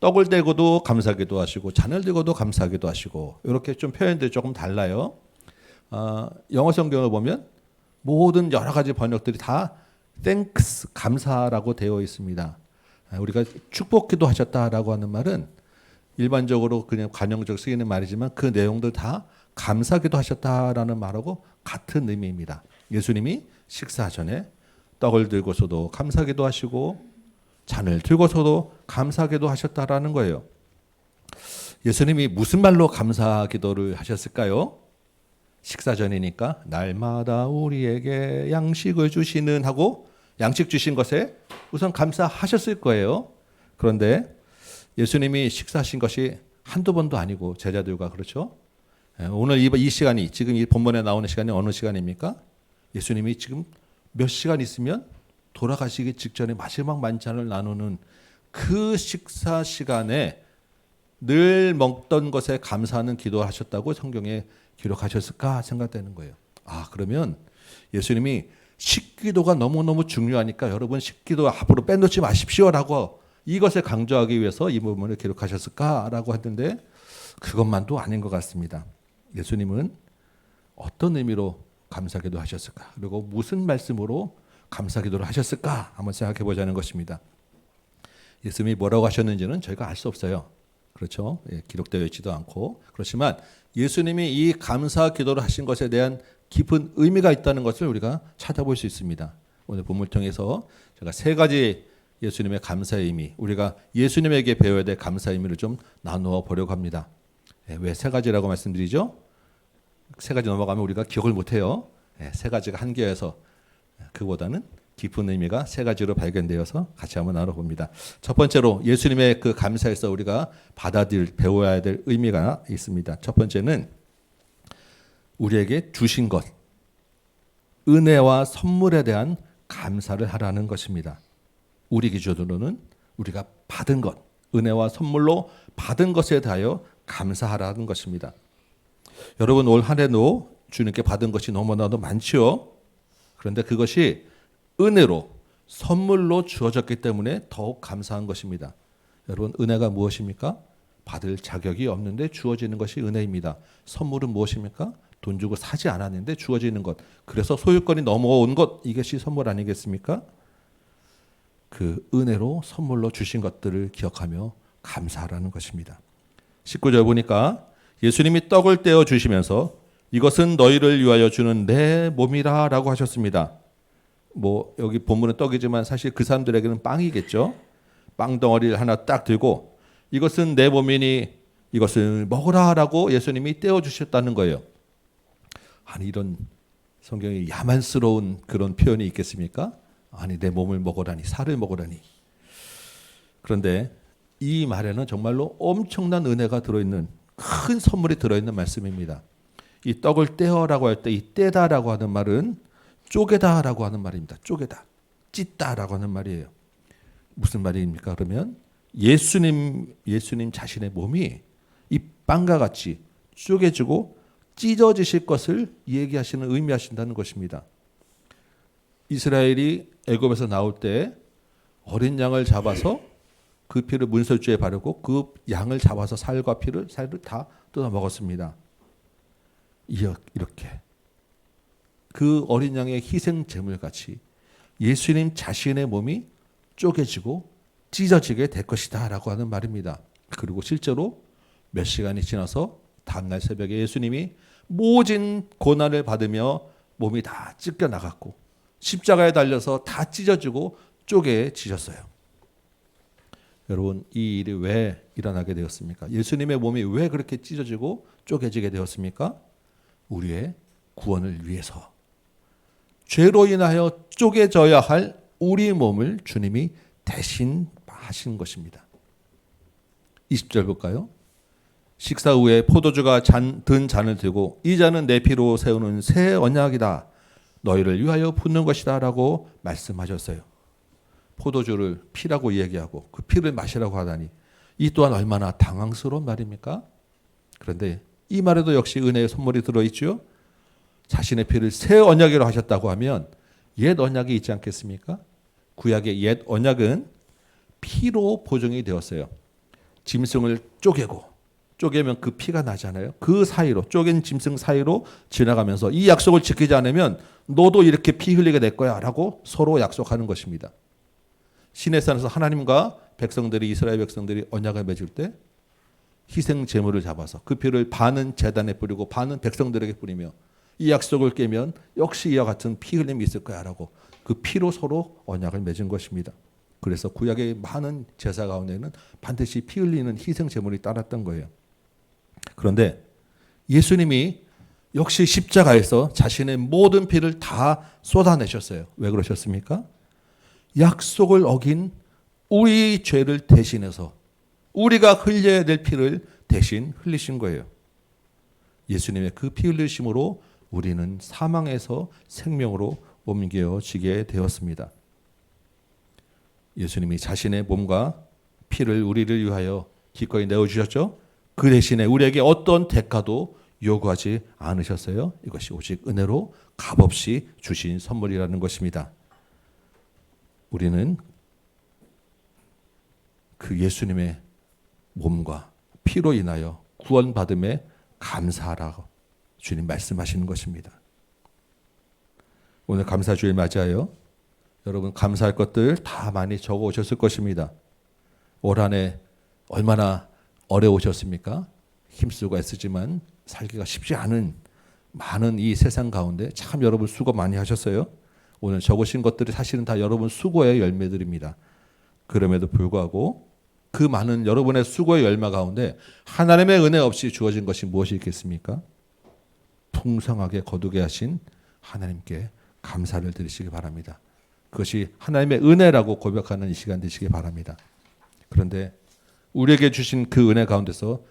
떡을 떼고도 감사기도 하시고 잔을 들고도 감사기도 하시고, 이렇게 좀 표현들이 조금 달라요. 영어 성경을 보면 모든 여러 가지 번역들이 다 thanks, 감사라고 되어 있습니다. 우리가 축복기도 하셨다라고 하는 말은 일반적으로 그냥 관용적 쓰이는 말이지만 그 내용들 다 감사기도 하셨다라는 말하고 같은 의미입니다. 예수님이 식사 전에 떡을 들고서도 감사기도 하시고 잔을 들고서도 감사기도 하셨다라는 거예요. 예수님이 무슨 말로 감사기도를 하셨을까요? 식사 전이니까 날마다 우리에게 양식을 주시는 하고 양식 주신 것에 우선 감사하셨을 거예요. 그런데 예수님이 식사하신 것이 한두 번도 아니고 제자들과, 그렇죠? 오늘 이 시간이 지금 이 본문에 나오는 시간이 어느 시간입니까? 예수님이 지금 몇 시간 있으면 돌아가시기 직전에 마지막 만찬을 나누는 그 식사 시간에 늘 먹던 것에 감사하는 기도를 하셨다고 성경에 기록하셨을까 생각되는 거예요. 그러면 예수님이 식기도가 너무너무 중요하니까 여러분 식기도 앞으로 빼놓지 마십시오라고 이것을 강조하기 위해서 이 부분을 기록하셨을까라고 했는데 그것만도 아닌 것 같습니다. 예수님은 어떤 의미로 감사기도 하셨을까? 그리고 무슨 말씀으로 감사기도를 하셨을까? 한번 생각해 보자는 것입니다. 예수님이 뭐라고 하셨는지는 저희가 알 수 없어요. 그렇죠? 기록되어 있지도 않고. 그렇지만 예수님이 이 감사기도를 하신 것에 대한 깊은 의미가 있다는 것을 우리가 찾아볼 수 있습니다. 오늘 본문을 통해서 제가 세 가지 예수님의 감사의 의미, 우리가 예수님에게 배워야 될 감사의 의미를 좀 나누어 보려고 합니다. 왜 세 가지라고 말씀드리죠? 세 가지 넘어가면 우리가 기억을 못해요. 세 가지가 한계여서 그보다는 깊은 의미가 세 가지로 발견되어서 같이 한번 나눠봅니다. 첫 번째로 예수님의 그 감사에서 우리가 배워야 될 의미가 있습니다. 첫 번째는 우리에게 주신 것, 은혜와 선물에 대한 감사를 하라는 것입니다. 우리 기준으로는 우리가 받은 것, 은혜와 선물로 받은 것에 대하여 감사하라는 것입니다. 여러분 올 한 해도 주님께 받은 것이 너무나도 많지요. 그런데 그것이 은혜로 선물로 주어졌기 때문에 더욱 감사한 것입니다. 여러분 은혜가 무엇입니까? 받을 자격이 없는데 주어지는 것이 은혜입니다. 선물은 무엇입니까? 돈 주고 사지 않았는데 주어지는 것. 그래서 소유권이 넘어온 것, 이것이 선물 아니겠습니까? 그 은혜로 선물로 주신 것들을 기억하며 감사하라는 것입니다. 19절 보니까 예수님이 떡을 떼어 주시면서 이것은 너희를 위하여 주는 내 몸이라 라고 하셨습니다. 여기 본문은 떡이지만 사실 그 사람들에게는 빵이겠죠. 빵 덩어리를 하나 딱 들고 이것은 내 몸이니 이것을 먹으라 라고 예수님이 떼어 주셨다는 거예요. 아니 이런 성경에 야만스러운 그런 표현이 있겠습니까? 아니 내 몸을 먹으라니, 살을 먹으라니. 그런데 이 말에는 정말로 엄청난 은혜가 들어있는, 큰 선물이 들어있는 말씀입니다. 이 떡을 떼어라고 할 때 이 떼다라고 하는 말은 쪼개다라고 하는 말입니다. 쪼개다, 찢다라고 하는 말이에요. 무슨 말입니까? 그러면 예수님 자신의 몸이 이 빵과 같이 쪼개지고 찢어지실 것을 얘기하시는, 의미하신다는 것입니다. 이스라엘이 애굽에서 나올 때 어린 양을 잡아서 그 피를 문설주에 바르고 그 양을 잡아서 살을 다 뜯어 먹었습니다. 이렇게 그 어린 양의 희생 제물같이 예수님 자신의 몸이 쪼개지고 찢어지게 될 것이다 라고 하는 말입니다. 그리고 실제로 몇 시간이 지나서 다음날 새벽에 예수님이 모진 고난을 받으며 몸이 다 찢겨 나갔고 십자가에 달려서 다 찢어지고 쪼개지셨어요. 여러분 이 일이 왜 일어나게 되었습니까? 예수님의 몸이 왜 그렇게 찢어지고 쪼개지게 되었습니까? 우리의 구원을 위해서, 죄로 인하여 쪼개져야 할 우리 몸을 주님이 대신 하신 것입니다. 20절 볼까요? 식사 후에 포도주가 든 잔을 들고 이 잔은 내 피로 세우는 새 언약이다. 너희를 위하여 붓는 것이다 라고 말씀하셨어요. 포도주를 피라고 얘기하고 그 피를 마시라고 하다니 이 또한 얼마나 당황스러운 말입니까? 그런데 이 말에도 역시 은혜의 선물이 들어있죠. 자신의 피를 새 언약으로 하셨다고 하면 옛 언약이 있지 않겠습니까? 구약의 옛 언약은 피로 보증이 되었어요. 짐승을 쪼개면 그 피가 나잖아요. 그 사이로, 쪼갠 짐승 사이로 지나가면서 이 약속을 지키지 않으면 너도 이렇게 피 흘리게 될 거야 라고 서로 약속하는 것입니다. 시내산에서 하나님과 이스라엘 백성들이 언약을 맺을 때 희생 제물을 잡아서 그 피를 반은 제단에 뿌리고 반은 백성들에게 뿌리며 이 약속을 깨면 역시 이와 같은 피 흘림이 있을 거야 라고 그 피로 서로 언약을 맺은 것입니다. 그래서 구약의 많은 제사 가운데는 반드시 피 흘리는 희생 제물이 따랐던 거예요. 그런데 예수님이 역시 십자가에서 자신의 모든 피를 다 쏟아내셨어요. 왜 그러셨습니까? 약속을 어긴 우리 죄를 대신해서 우리가 흘려야 될 피를 대신 흘리신 거예요. 예수님의 그 피 흘리심으로 우리는 사망에서 생명으로 옮겨지게 되었습니다. 예수님이 자신의 몸과 피를 우리를 위하여 기꺼이 내어주셨죠. 그 대신에 우리에게 어떤 대가도 요구하지 않으셨어요. 이것이 오직 은혜로 값없이 주신 선물이라는 것입니다. 우리는 그 예수님의 몸과 피로 인하여 구원받음에 감사하라고 주님 말씀하시는 것입니다. 오늘 감사주일 맞아요. 여러분 감사할 것들 다 많이 적어 오셨을 것입니다. 올 한 해 얼마나 어려우셨습니까? 힘쓰고 애쓰지만 살기가 쉽지 않은 많은 이 세상 가운데 참 여러분 수고 많이 하셨어요. 오늘 적으신 것들이 사실은 다 여러분 수고의 열매들입니다. 그럼에도 불구하고 그 많은 여러분의 수고의 열매 가운데 하나님의 은혜 없이 주어진 것이 무엇이 있겠습니까? 풍성하게 거두게 하신 하나님께 감사를 드리시기 바랍니다. 그것이 하나님의 은혜라고 고백하는 이 시간 되시기 바랍니다. 그런데 우리에게 주신 그 은혜 가운데서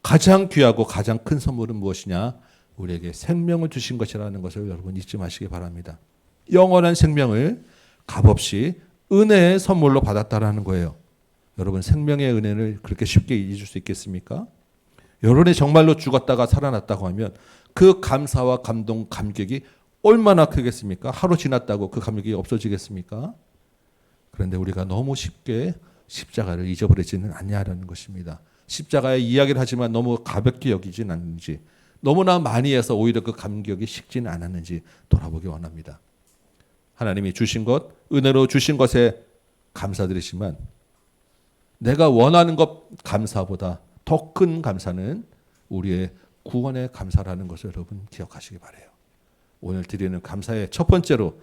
가장 귀하고 가장 큰 선물은 무엇이냐? 우리에게 생명을 주신 것이라는 것을 여러분 잊지 마시기 바랍니다. 영원한 생명을 값없이 은혜의 선물로 받았다라는 거예요. 여러분 생명의 은혜를 그렇게 쉽게 잊을 수 있겠습니까? 여러분이 정말로 죽었다가 살아났다고 하면 그 감사와 감동, 감격이 얼마나 크겠습니까? 하루 지났다고 그 감격이 없어지겠습니까? 그런데 우리가 너무 쉽게 십자가를 잊어버리지는 않냐라는 것입니다. 십자가의 이야기를 하지만 너무 가볍게 여기진 않는지, 너무나 많이 해서 오히려 그 감격이 식지는 않았는지 돌아보기 원합니다. 하나님이 주신 것, 은혜로 주신 것에 감사드리지만 내가 원하는 것 감사보다 더 큰 감사는 우리의 구원의 감사라는 것을 여러분 기억하시기 바라요. 오늘 드리는 감사의 첫 번째로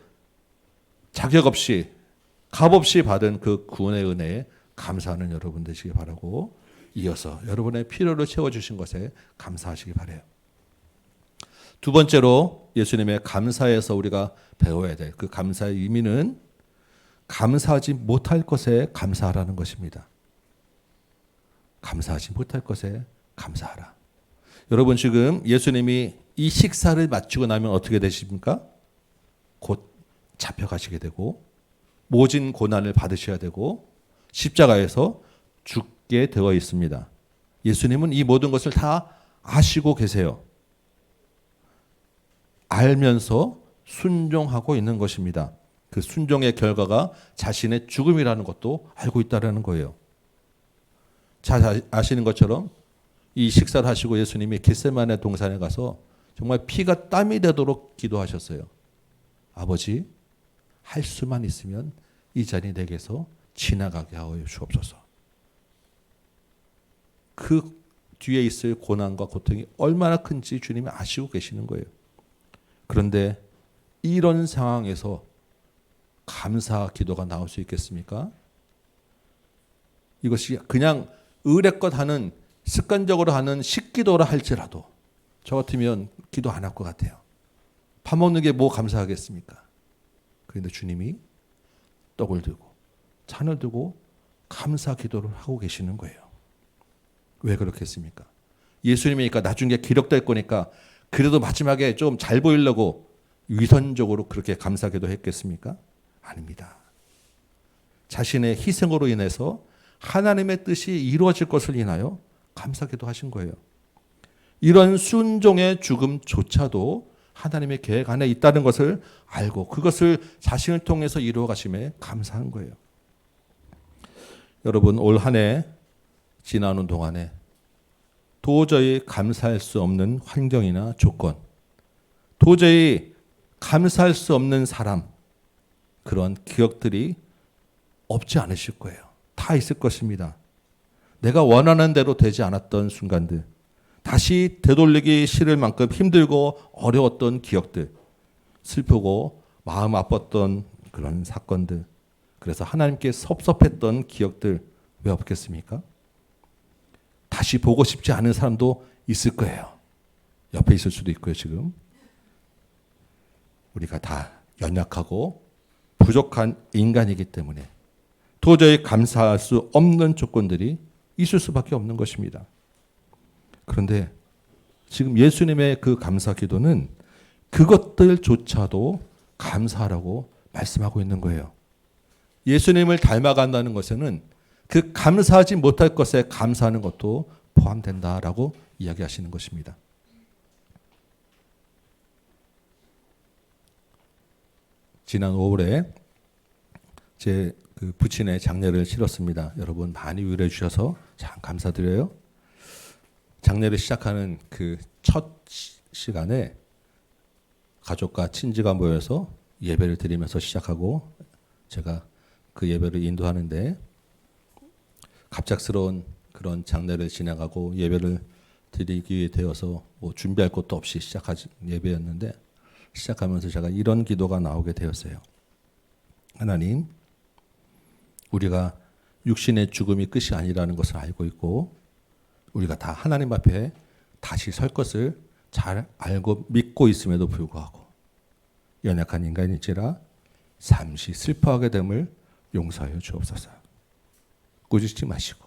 자격 없이 값없이 받은 그 구원의 은혜에 감사하는 여러분 되시기 바라고, 이어서 여러분의 필요를 채워주신 것에 감사하시기 바라요. 두 번째로 예수님의 감사에서 우리가 배워야 될 그 감사의 의미는 감사하지 못할 것에 감사하라는 것입니다. 감사하지 못할 것에 감사하라. 여러분 지금 예수님이 이 식사를 마치고 나면 어떻게 되십니까? 곧 잡혀가시게 되고 모진 고난을 받으셔야 되고 십자가에서 죽게 되어 있습니다. 예수님은 이 모든 것을 다 아시고 계세요. 알면서 순종하고 있는 것입니다. 그 순종의 결과가 자신의 죽음이라는 것도 알고 있다는 거예요. 잘 아시는 것처럼 이 식사를 하시고 예수님이 겟세마네 동산에 가서 정말 피가 땀이 되도록 기도하셨어요. 아버지, 할 수만 있으면 이 잔이 내게서 지나가게 하여 주옵소서. 그 뒤에 있을 고난과 고통이 얼마나 큰지 주님이 아시고 계시는 거예요. 그런데 이런 상황에서 감사 기도가 나올 수 있겠습니까? 이것이 그냥 의례껏 하는 습관적으로 하는 식기도라 할지라도 저 같으면 기도 안 할 것 같아요. 밥 먹는 게 뭐 감사하겠습니까? 그런데 주님이 떡을 들고 잔을 들고 감사 기도를 하고 계시는 거예요. 왜 그렇겠습니까? 예수님이니까 나중에 기록될 거니까 그래도 마지막에 좀 잘 보이려고 위선적으로 그렇게 감사 기도했겠습니까? 아닙니다. 자신의 희생으로 인해서 하나님의 뜻이 이루어질 것을 인하여 감사 기도하신 거예요. 이런 순종의 죽음조차도 하나님의 계획 안에 있다는 것을 알고 그것을 자신을 통해서 이루어 가심에 감사한 거예요. 여러분 올 한 해 지나는 동안에 도저히 감사할 수 없는 환경이나 조건, 도저히 감사할 수 없는 사람, 그런 기억들이 없지 않으실 거예요. 다 있을 것입니다. 내가 원하는 대로 되지 않았던 순간들, 다시 되돌리기 싫을 만큼 힘들고 어려웠던 기억들, 슬프고 마음 아팠던 그런 사건들, 그래서 하나님께 섭섭했던 기억들 왜 없겠습니까? 다시 보고 싶지 않은 사람도 있을 거예요. 옆에 있을 수도 있고요. 지금 우리가 다 연약하고 부족한 인간이기 때문에 도저히 감사할 수 없는 조건들이 있을 수밖에 없는 것입니다. 그런데 지금 예수님의 그 감사 기도는 그것들조차도 감사하라고 말씀하고 있는 거예요. 예수님을 닮아간다는 것에는 그 감사하지 못할 것에 감사하는 것도 포함된다라고 이야기하시는 것입니다. 지난 5월에 제 그 부친의 장례를 치렀습니다. 여러분 많이 위로해 주셔서 참 감사드려요. 장례를 시작하는 그 첫 시간에 가족과 친지가 모여서 예배를 드리면서 시작하고 제가 그 예배를 인도하는데 갑작스러운 그런 장례를 진행하고 예배를 드리기 되어서 뭐 준비할 것도 없이 시작한 예배였는데 시작하면서 제가 이런 기도가 나오게 되었어요. 하나님, 우리가 육신의 죽음이 끝이 아니라는 것을 알고 있고 우리가 다 하나님 앞에 다시 설 것을 잘 알고 믿고 있음에도 불구하고 연약한 인간일지라 잠시 슬퍼하게 됨을 용서하여 주옵소서. 꾸짖지 마시고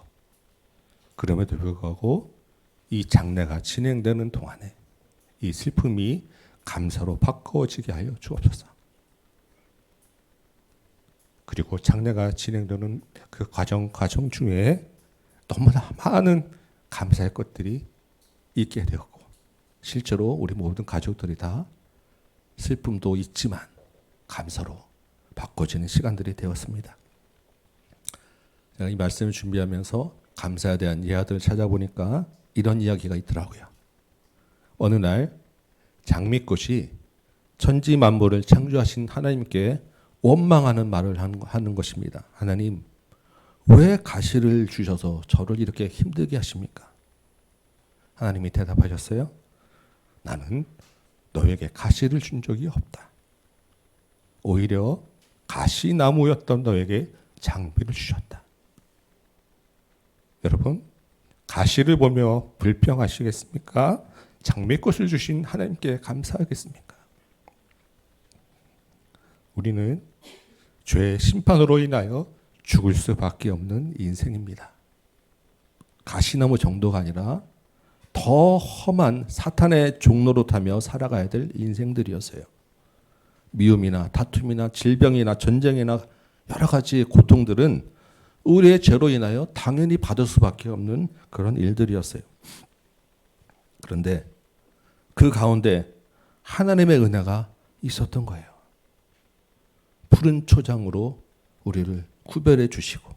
그럼에도 불구하고 이 장례가 진행되는 동안에 이 슬픔이 감사로 바꿔지게 하여 주옵소서. 그리고 장례가 진행되는 그 과정 중에 너무나 많은 감사의 것들이 있게 되었고 실제로 우리 모든 가족들이 다 슬픔도 있지만 감사로 바꿔지는 시간들이 되었습니다. 제가 이 말씀을 준비하면서 감사에 대한 이야기들을 찾아보니까 이런 이야기가 있더라고요. 어느 날 장미꽃이 천지 만물을 창조하신 하나님께 원망하는 말을 하는 것입니다. 하나님, 왜 가시를 주셔서 저를 이렇게 힘들게 하십니까? 하나님이 대답하셨어요. 나는 너에게 가시를 준 적이 없다. 오히려 가시나무였던 너에게 장미를 주셨다. 여러분, 가시를 보며 불평하시겠습니까? 장미꽃을 주신 하나님께 감사하겠습니까? 우리는 죄의 심판으로 인하여 죽을 수밖에 없는 인생입니다. 가시나무 정도가 아니라 더 험한 사탄의 종로로 타며 살아가야 될 인생들이었어요. 미움이나 다툼이나 질병이나 전쟁이나 여러 가지 고통들은 우리의 죄로 인하여 당연히 받을 수밖에 없는 그런 일들이었어요. 그런데 그 가운데 하나님의 은혜가 있었던 거예요. 푸른 초장으로 우리를 구별해 주시고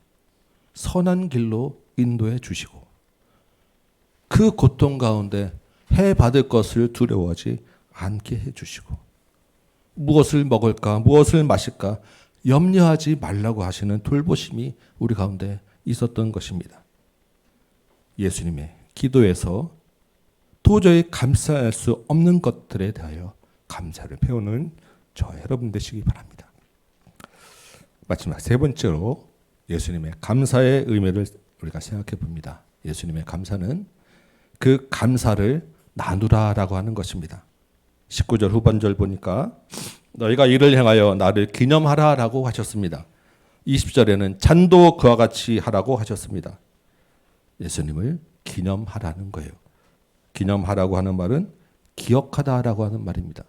선한 길로 인도해 주시고 그 고통 가운데 해 받을 것을 두려워하지 않게 해 주시고 무엇을 먹을까 무엇을 마실까 염려하지 말라고 하시는 돌보심이 우리 가운데 있었던 것입니다. 예수님의 기도에서 도저히 감사할 수 없는 것들에 대하여 감사를 배우는 저 여러분 되시기 바랍니다. 마지막 세 번째로 예수님의 감사의 의미를 우리가 생각해 봅니다. 예수님의 감사는 그 감사를 나누라라고 하는 것입니다. 19절 후반절 보니까 너희가 이를 행하여 나를 기념하라라고 하셨습니다. 20절에는 잔도 그와 같이 하라고 하셨습니다. 예수님을 기념하라는 거예요. 기념하라고 하는 말은 기억하다라고 하는 말입니다.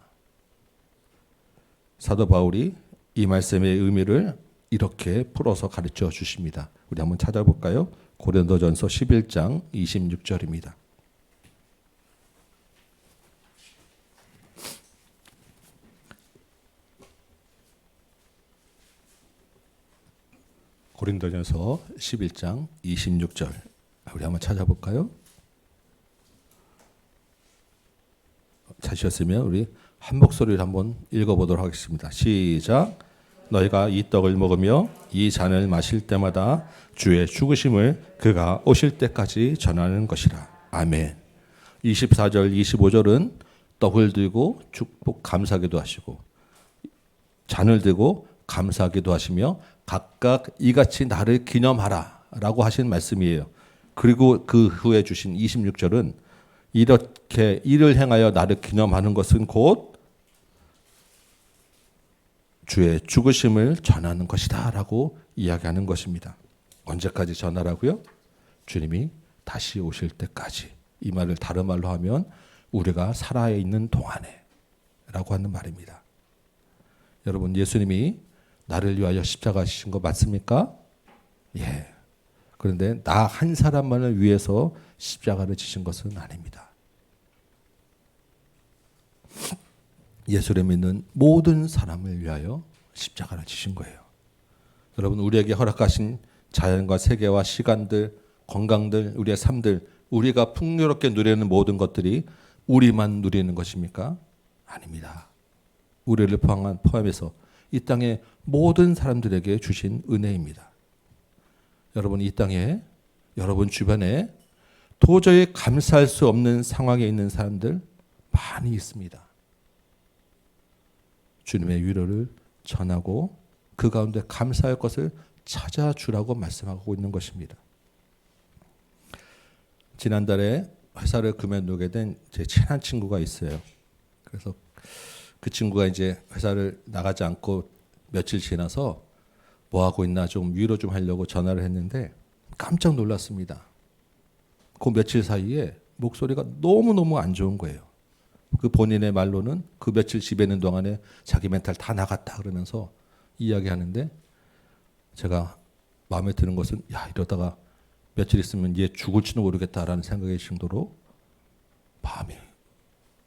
사도 바울이 이 말씀의 의미를 이렇게 풀어서 가르쳐 주십니다. 우리 한번 찾아볼까요? 고린도전서 11장 26절입니다. 고린도전서 11장 26절. 우리 한번 찾아볼까요? 찾으셨으면 우리 한 목소리를 한번 읽어보도록 하겠습니다. 시작. 너희가 이 떡을 먹으며 이 잔을 마실 때마다 주의 죽으심을 그가 오실 때까지 전하는 것이라. 아멘. 24절 25절은 떡을 들고 축복 감사기도 하시고 잔을 들고 감사기도 하시며 각각 이같이 나를 기념하라 라고 하신 말씀이에요. 그리고 그 후에 주신 26절은 이렇게 이를 행하여 나를 기념하는 것은 곧 주의 죽으심을 전하는 것이다 라고 이야기하는 것입니다. 언제까지 전하라고요? 주님이 다시 오실 때까지. 이 말을 다른 말로 하면 우리가 살아있는 동안에 라고 하는 말입니다. 여러분, 예수님이 나를 위하여 십자가 지신 거 맞습니까? 예. 그런데 나 한 사람만을 위해서 십자가를 지신 것은 아닙니다. 예수를 믿는 모든 사람을 위하여 십자가를 지신 거예요. 여러분, 우리에게 허락하신 자연과 세계와 시간들, 건강들, 우리의 삶들, 우리가 풍요롭게 누리는 모든 것들이 우리만 누리는 것입니까? 아닙니다. 우리를 포함해서 이 땅의 모든 사람들에게 주신 은혜입니다. 여러분, 이 땅에 여러분 주변에 도저히 감사할 수 없는 상황에 있는 사람들 많이 있습니다. 주님의 위로를 전하고 그 가운데 감사할 것을 찾아주라고 말씀하고 있는 것입니다. 지난달에 회사를 그만두게 된 제 친한 친구가 있어요. 그래서 그 친구가 이제 회사를 나가지 않고 며칠 지나서 뭐 하고 있나 좀 위로 좀 하려고 전화를 했는데 깜짝 놀랐습니다. 그 며칠 사이에 목소리가 너무너무 안 좋은 거예요. 그 본인의 말로는 그 며칠 집에 있는 동안에 자기 멘탈 다 나갔다 그러면서 이야기하는데, 제가 마음에 드는 것은 이러다가 며칠 있으면 얘 죽을지도 모르겠다라는 생각이 정도로 마음이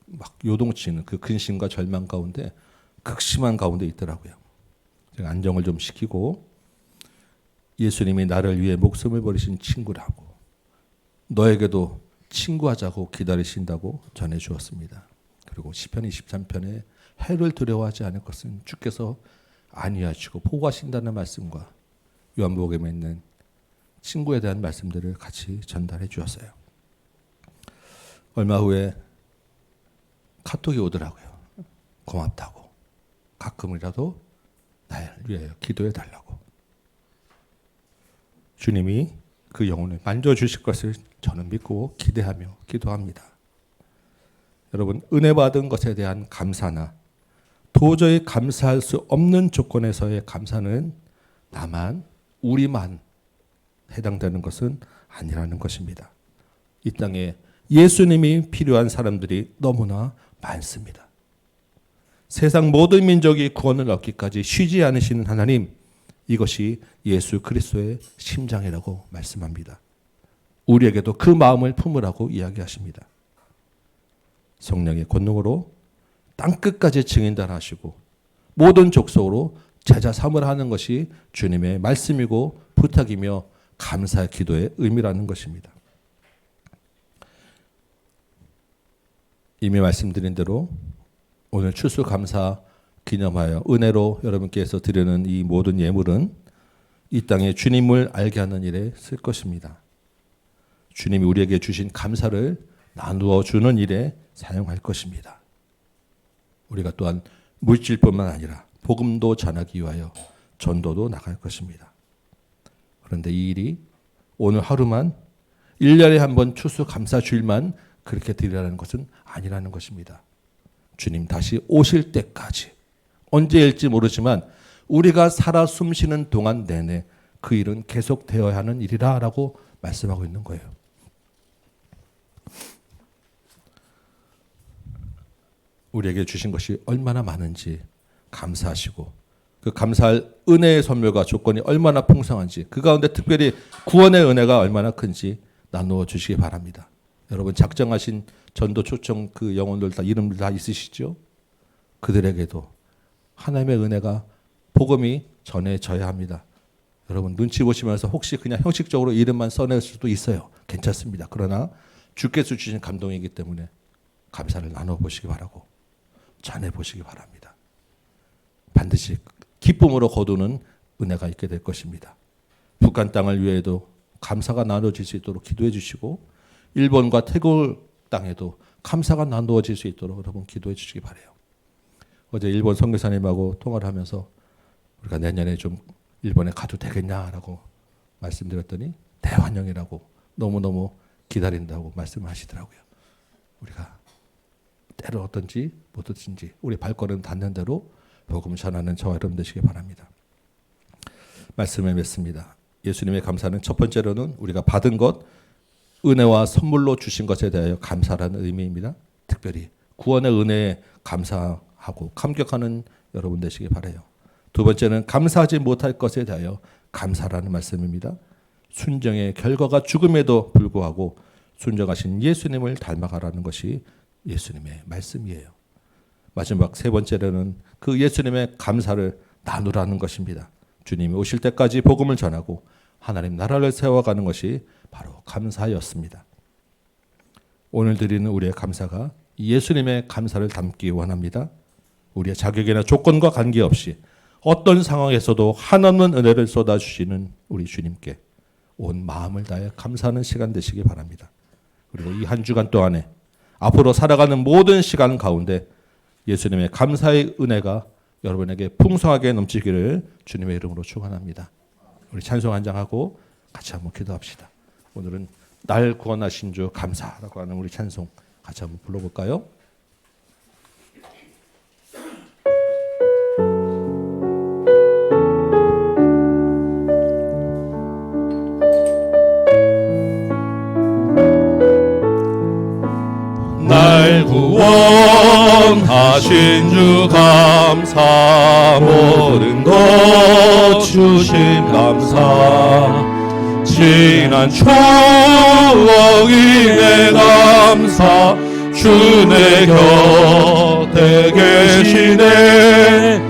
막 요동치는 그 근심과 절망 가운데 극심한 가운데 있더라고요. 제가 안정을 좀 시키고, 예수님이 나를 위해 목숨을 버리신 친구라고, 너에게도 친구하자고 기다리신다고 전해 주었습니다. 그리고 시편 23편에 해를 두려워하지 않을 것은 주께서 안위하시고 보호하신다는 말씀과 요한복음에 있는 친구에 대한 말씀들을 같이 전달해 주었어요. 얼마 후에 카톡이 오더라고요. 고맙다고. 가끔이라도 나를 위해 기도해 달라고. 주님이 그 영혼을 만져주실 것을 저는 믿고 기대하며 기도합니다. 여러분, 은혜 받은 것에 대한 감사나 도저히 감사할 수 없는 조건에서의 감사는 나만, 우리만 해당되는 것은 아니라는 것입니다. 이 땅에 예수님이 필요한 사람들이 너무나 많습니다. 세상 모든 민족이 구원을 얻기까지 쉬지 않으시는 하나님, 이것이 예수 그리스도의 심장이라고 말씀합니다. 우리에게도 그 마음을 품으라고 이야기하십니다. 성령의 권능으로 땅끝까지 증인다 하시고 모든 족속으로 제자 삼으라 하는 것이 주님의 말씀이고 부탁이며 감사의 기도의 의미라는 것입니다. 이미 말씀드린 대로 오늘 추수감사 기념하여 은혜로 여러분께서 드리는 이 모든 예물은 이 땅에 주님을 알게 하는 일에 쓸 것입니다. 주님이 우리에게 주신 감사를 나누어 주는 일에 사용할 것입니다. 우리가 또한 물질뿐만 아니라 복음도 전하기 위하여 전도도 나갈 것입니다. 그런데 이 일이 오늘 하루만 1년에 한 번 추수감사 주일만 그렇게 드리라는 것은 아니라는 것입니다. 주님 다시 오실 때까지, 언제일지 모르지만 우리가 살아 숨쉬는 동안 내내 그 일은 계속되어야 하는 일이라고 말씀하고 있는 거예요. 우리에게 주신 것이 얼마나 많은지 감사하시고, 그 감사할 은혜의 선물과 조건이 얼마나 풍성한지, 그 가운데 특별히 구원의 은혜가 얼마나 큰지 나누어 주시기 바랍니다. 여러분, 작정하신 전도 초청 그 영혼들 다 이름들 다 있으시죠? 그들에게도 하나님의 은혜가, 복음이 전해져야 합니다. 여러분, 눈치 보시면서 혹시 그냥 형식적으로 이름만 써낼 수도 있어요. 괜찮습니다. 그러나 주께서 주신 감동이기 때문에 감사를 나눠 보시기 바라고 전해 보시기 바랍니다. 반드시 기쁨으로 거두는 은혜가 있게 될 것입니다. 북한 땅을 위해도 감사가 나눠질 수 있도록 기도해 주시고, 일본과 태국 땅에도 감사가 나누어질 수 있도록 여러분 기도해 주시기 바라요. 어제 일본 선교사님하고 통화를 하면서 우리가 내년에 좀 일본에 가도 되겠냐라고 말씀드렸더니 대환영이라고 너무너무 기다린다고 말씀하시더라고요. 우리가 때로 어떤지 못 어떤지 우리 발걸음 닿는 대로 복음 전하는 저와 여러분 되시기 바랍니다. 말씀을 맺습니다. 예수님의 감사는 첫 번째로는 우리가 받은 것, 은혜와 선물로 주신 것에 대하여 감사라는 의미입니다. 특별히 구원의 은혜에 감사하고 감격하는 여러분 되시기 바라요. 두 번째는 감사하지 못할 것에 대하여 감사라는 말씀입니다. 순정의 결과가 죽음에도 불구하고 순정하신 예수님을 닮아가라는 것이 예수님의 말씀이에요. 마지막 세 번째로는 그 예수님의 감사를 나누라는 것입니다. 주님이 오실 때까지 복음을 전하고 하나님 나라를 세워가는 것이 바로 감사였습니다. 오늘 드리는 우리의 감사가 예수님의 감사를 담기 원합니다. 우리의 자격이나 조건과 관계없이 어떤 상황에서도 한없는 은혜를 쏟아주시는 우리 주님께 온 마음을 다해 감사하는 시간 되시기 바랍니다. 그리고 이 한 주간 동안에 앞으로 살아가는 모든 시간 가운데 예수님의 감사의 은혜가 여러분에게 풍성하게 넘치기를 주님의 이름으로 축원합니다. 우리 찬송 한 장하고 같이 한번 기도합시다. 오늘은 날 구원하신 주 감사라고 하는 우리 찬송 같이 한번 불러볼까요? 날 구원하신 주 감사 모든 것 주심 감사 지난 추억이 내 감사 주 내 곁에 계시네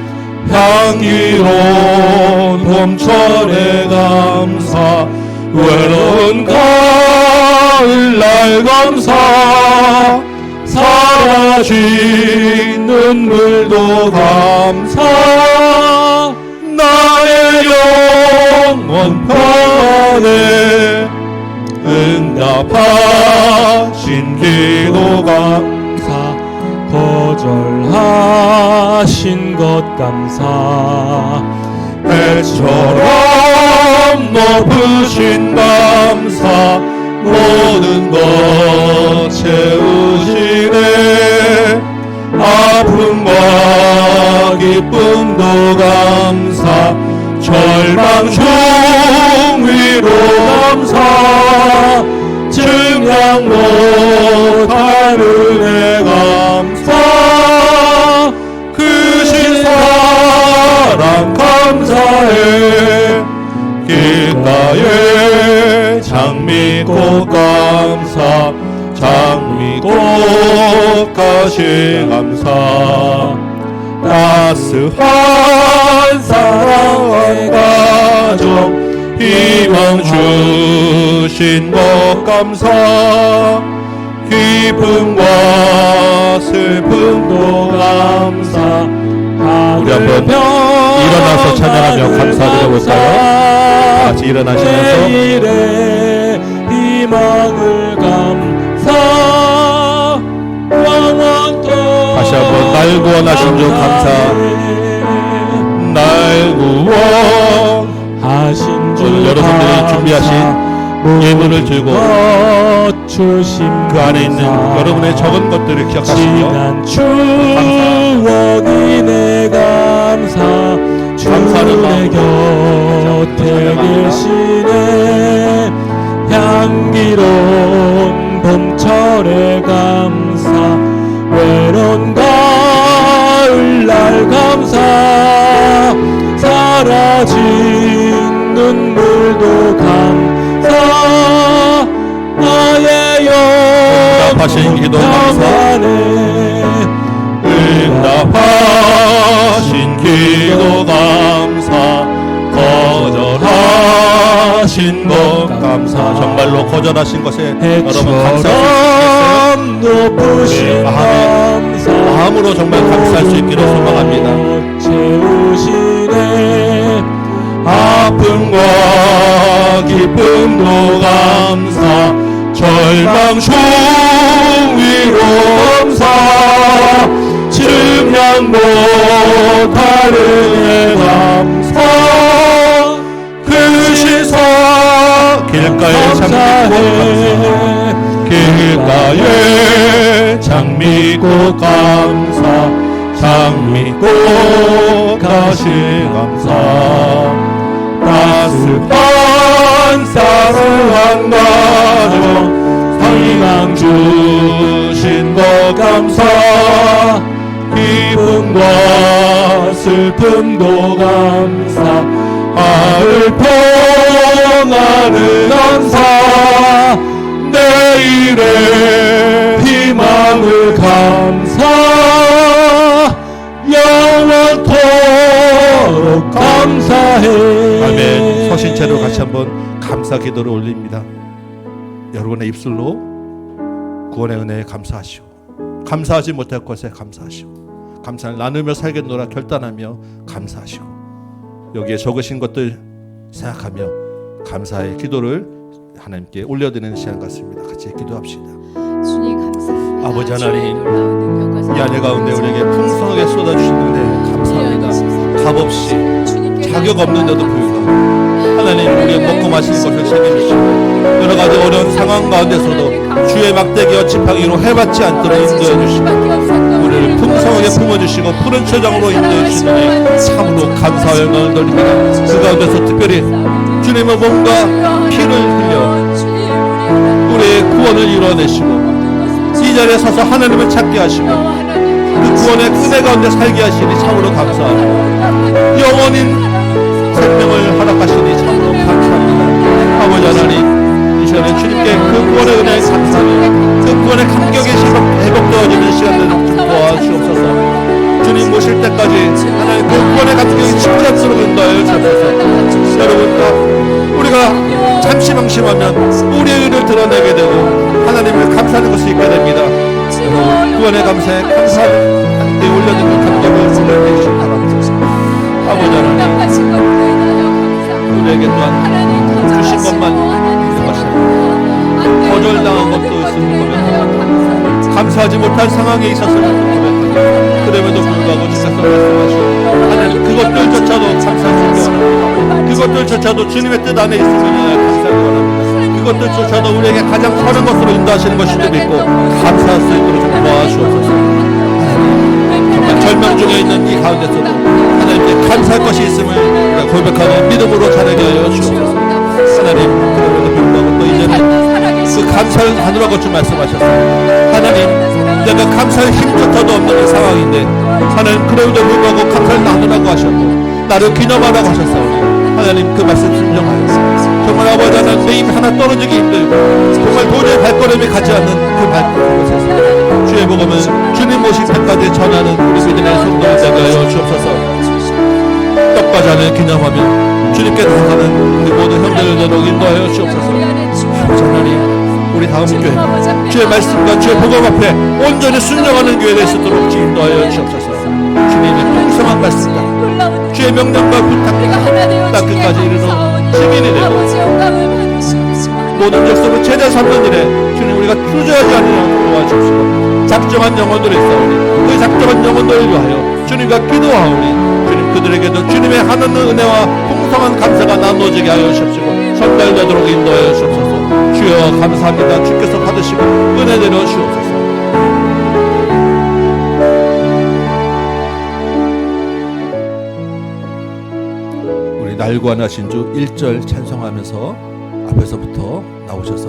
향기로운 봄철의 감사 외로운 가을날 감사 사라진 눈물도 감사 나의 영원 평안에 응답하신 기도 감사 거절하신 것 감사 배처럼 높으신 감사 모든 것 채우시네 아픔과 기쁨도 감사 절망 중 위로 감사 증량 못할 은혜 감사 크신 사랑 감사해 길가에 장미꽃 감사 장미꽃 가시 감사 따스한 사랑한 가정 희망 주신 것 감사 기쁨과 슬픔도 감사 우리 한번 일어나서 찬양하며 감사드려볼까요? 같이 일어나시면서 내일의 희망을 감사 영원토록 다시 한번 날 구원하신 주 감사 날 구원하신 주 오늘 여러분들이 준비하신 예물을 들고 그 안에 있는 여러분의 적은 것들을 기억하시며 추억이 내 감사 주의 곁에 계시네 향기로운 봄철의 감사 외로운 가을날 감사 사라진 눈물도 감사 나의 응답하신 기도 감사 응답하신 기도 감사 거절하신 것 감사 정말로 거절하신 것에 여러분 감사할 수 있겠어요? 높으신 감사 마음으로 정말 감사할 수 있기를 소망합니다. 채우시네 아픔과 기쁨도 감사 절망 중 위로 감사 증량 못할 은혜 감사 그 시사 길가에 장미꽃 감사 장미꽃 가시 감사 따스한 사랑한 가정 희망 주신 것 감사 기쁨과 슬픔도 감사 하늘 평안을 감사 내일의 희망을 감사 영원토록 감사해. 아멘. 서신 채로 같이 한번 감사 기도를 올립니다. 여러분의 입술로 구원의 은혜에 감사하시고 감사하지 못할 것에 감사하시고 감사를 나누며 살겠노라 결단하며 감사하시고 여기에 적으신 것들 생각하며 감사의 기도를 하나님께 올려드리는 시간 같습니다. 같이 기도합시다. 주님 감사합니다. 아버지 하나님, 놀라운 능력과 이 안에 가운데 우리에게 풍성하게 쏟아주신 은혜 감사합니다. 값없이 자격 없는데도 불구하고 하나님 우리의 먹고 마실 것을 책임지시고 여러 가지 어려운 상황 가운데서도 주의 막대기와 지팡이로 해받지 않도록 인도해 주시고 우리를 풍성하게 품어주시고 푸른 초장으로 인도해 주시니 참으로 감사와 영광을 돌립니다. 그 가운데서 특별히 주님의 몸과 피를 흘려 우리의 구원을 이루어내시고 이 자리에 서서 하나님을 찾게 하시고 그 구원의 은혜 가운데 살게 하시니 참으로 감사합니다. 영원인 생명을 허락하시니 참으로 감사합니다. 아버지 하나님 이 시간에 주님께 그 구원의 은혜에 감사하며 그 구원의 감격이 회복되어지는 시간들을 좀 도와주옵소서. 주님 모실 때까지 하나님 그 구원의 감격이 직접적으로 인도하여 주옵소서. 여러분과 우리가 잠시 방심하면 우리의 의를 드러내게 되고 하나님을 감사하는 것이 있게 됩니다. 여러분 구원의 감사에 감사를 함께 올려드리는 감격을 올려주시기 바랍니다. 아버지 하나님 우리에게 또한 주신 것만 있는 것이다. 거절당한 것도 있음을 고백합니다. 감사하지 못한 상황에 있었음을 고백합니다. 그럼에도 불구하고 주께서 말씀하시고 하나님 그것들조차도 감사하시기 원합니다. 그것들조차도 주님의 뜻 안에 있음을 감사하기 원합니다. 그것들조차도 우리에게 가장 선한 것으로 인도하시는 것을 믿고 감사할 수 있도록 좀 도와주옵소서. 정말 절망 중에 있는 이 가운데서도 하나님께 감사할 것이 있음을 우리가 고백하는 믿음으로 자라게 하여 주옵소서. 하나님 그럼에도 불구하고 또 이제는 그 감사를 나누라고 좀 말씀하셨어요. 하나님 내가 감사할 힘조차도 없는 이 상황인데 하나님 그럼에도 불구하고 감사를 나누라고 하셨고 나를 기념하라고 하셨사오니 하나님 그 말씀 순종하여 정말 아버지 하나님 내 힘 하나 떨어지기 힘들고 정말 도저히 발걸음이 가지 않는 그 발걸음에서 주의 복음은 주님 모신 때까지 전하는 우리 믿음의 성도를 되게 하여 주옵소서. 떡과 잔을 기념하며 주님께 나아가는 우리 모든 형제들로 인도하여 주옵소서. 아버지 하나님 우리 다음 교회 주의 말씀과 주의 복음 앞에 온전히 순종하는 교회가 있도록 인도하여 주옵소서. 주님의 풍성한 말씀과 주의 명령과 부탁과 땅끝까지 이르는 증인이 되고 모든 족속을 제자 삼는 일에 주님 우리가 주저하지 않으려 도와주시고 작정한 영혼들이 있사오니 그 작정한 영혼들을 위하여 주님과 기도하오니 주님 그들에게도 주님의 하나님 은혜와 풍성한 감사가 나누어지게 하여 주옵시고 전달되도록 인도하여 주옵소서. 주여 감사합니다. 주께서 받으시고 은혜 내려 주옵소서. 우리 날구원하신 주 1절 찬송하면서 앞에서부터 나오셔서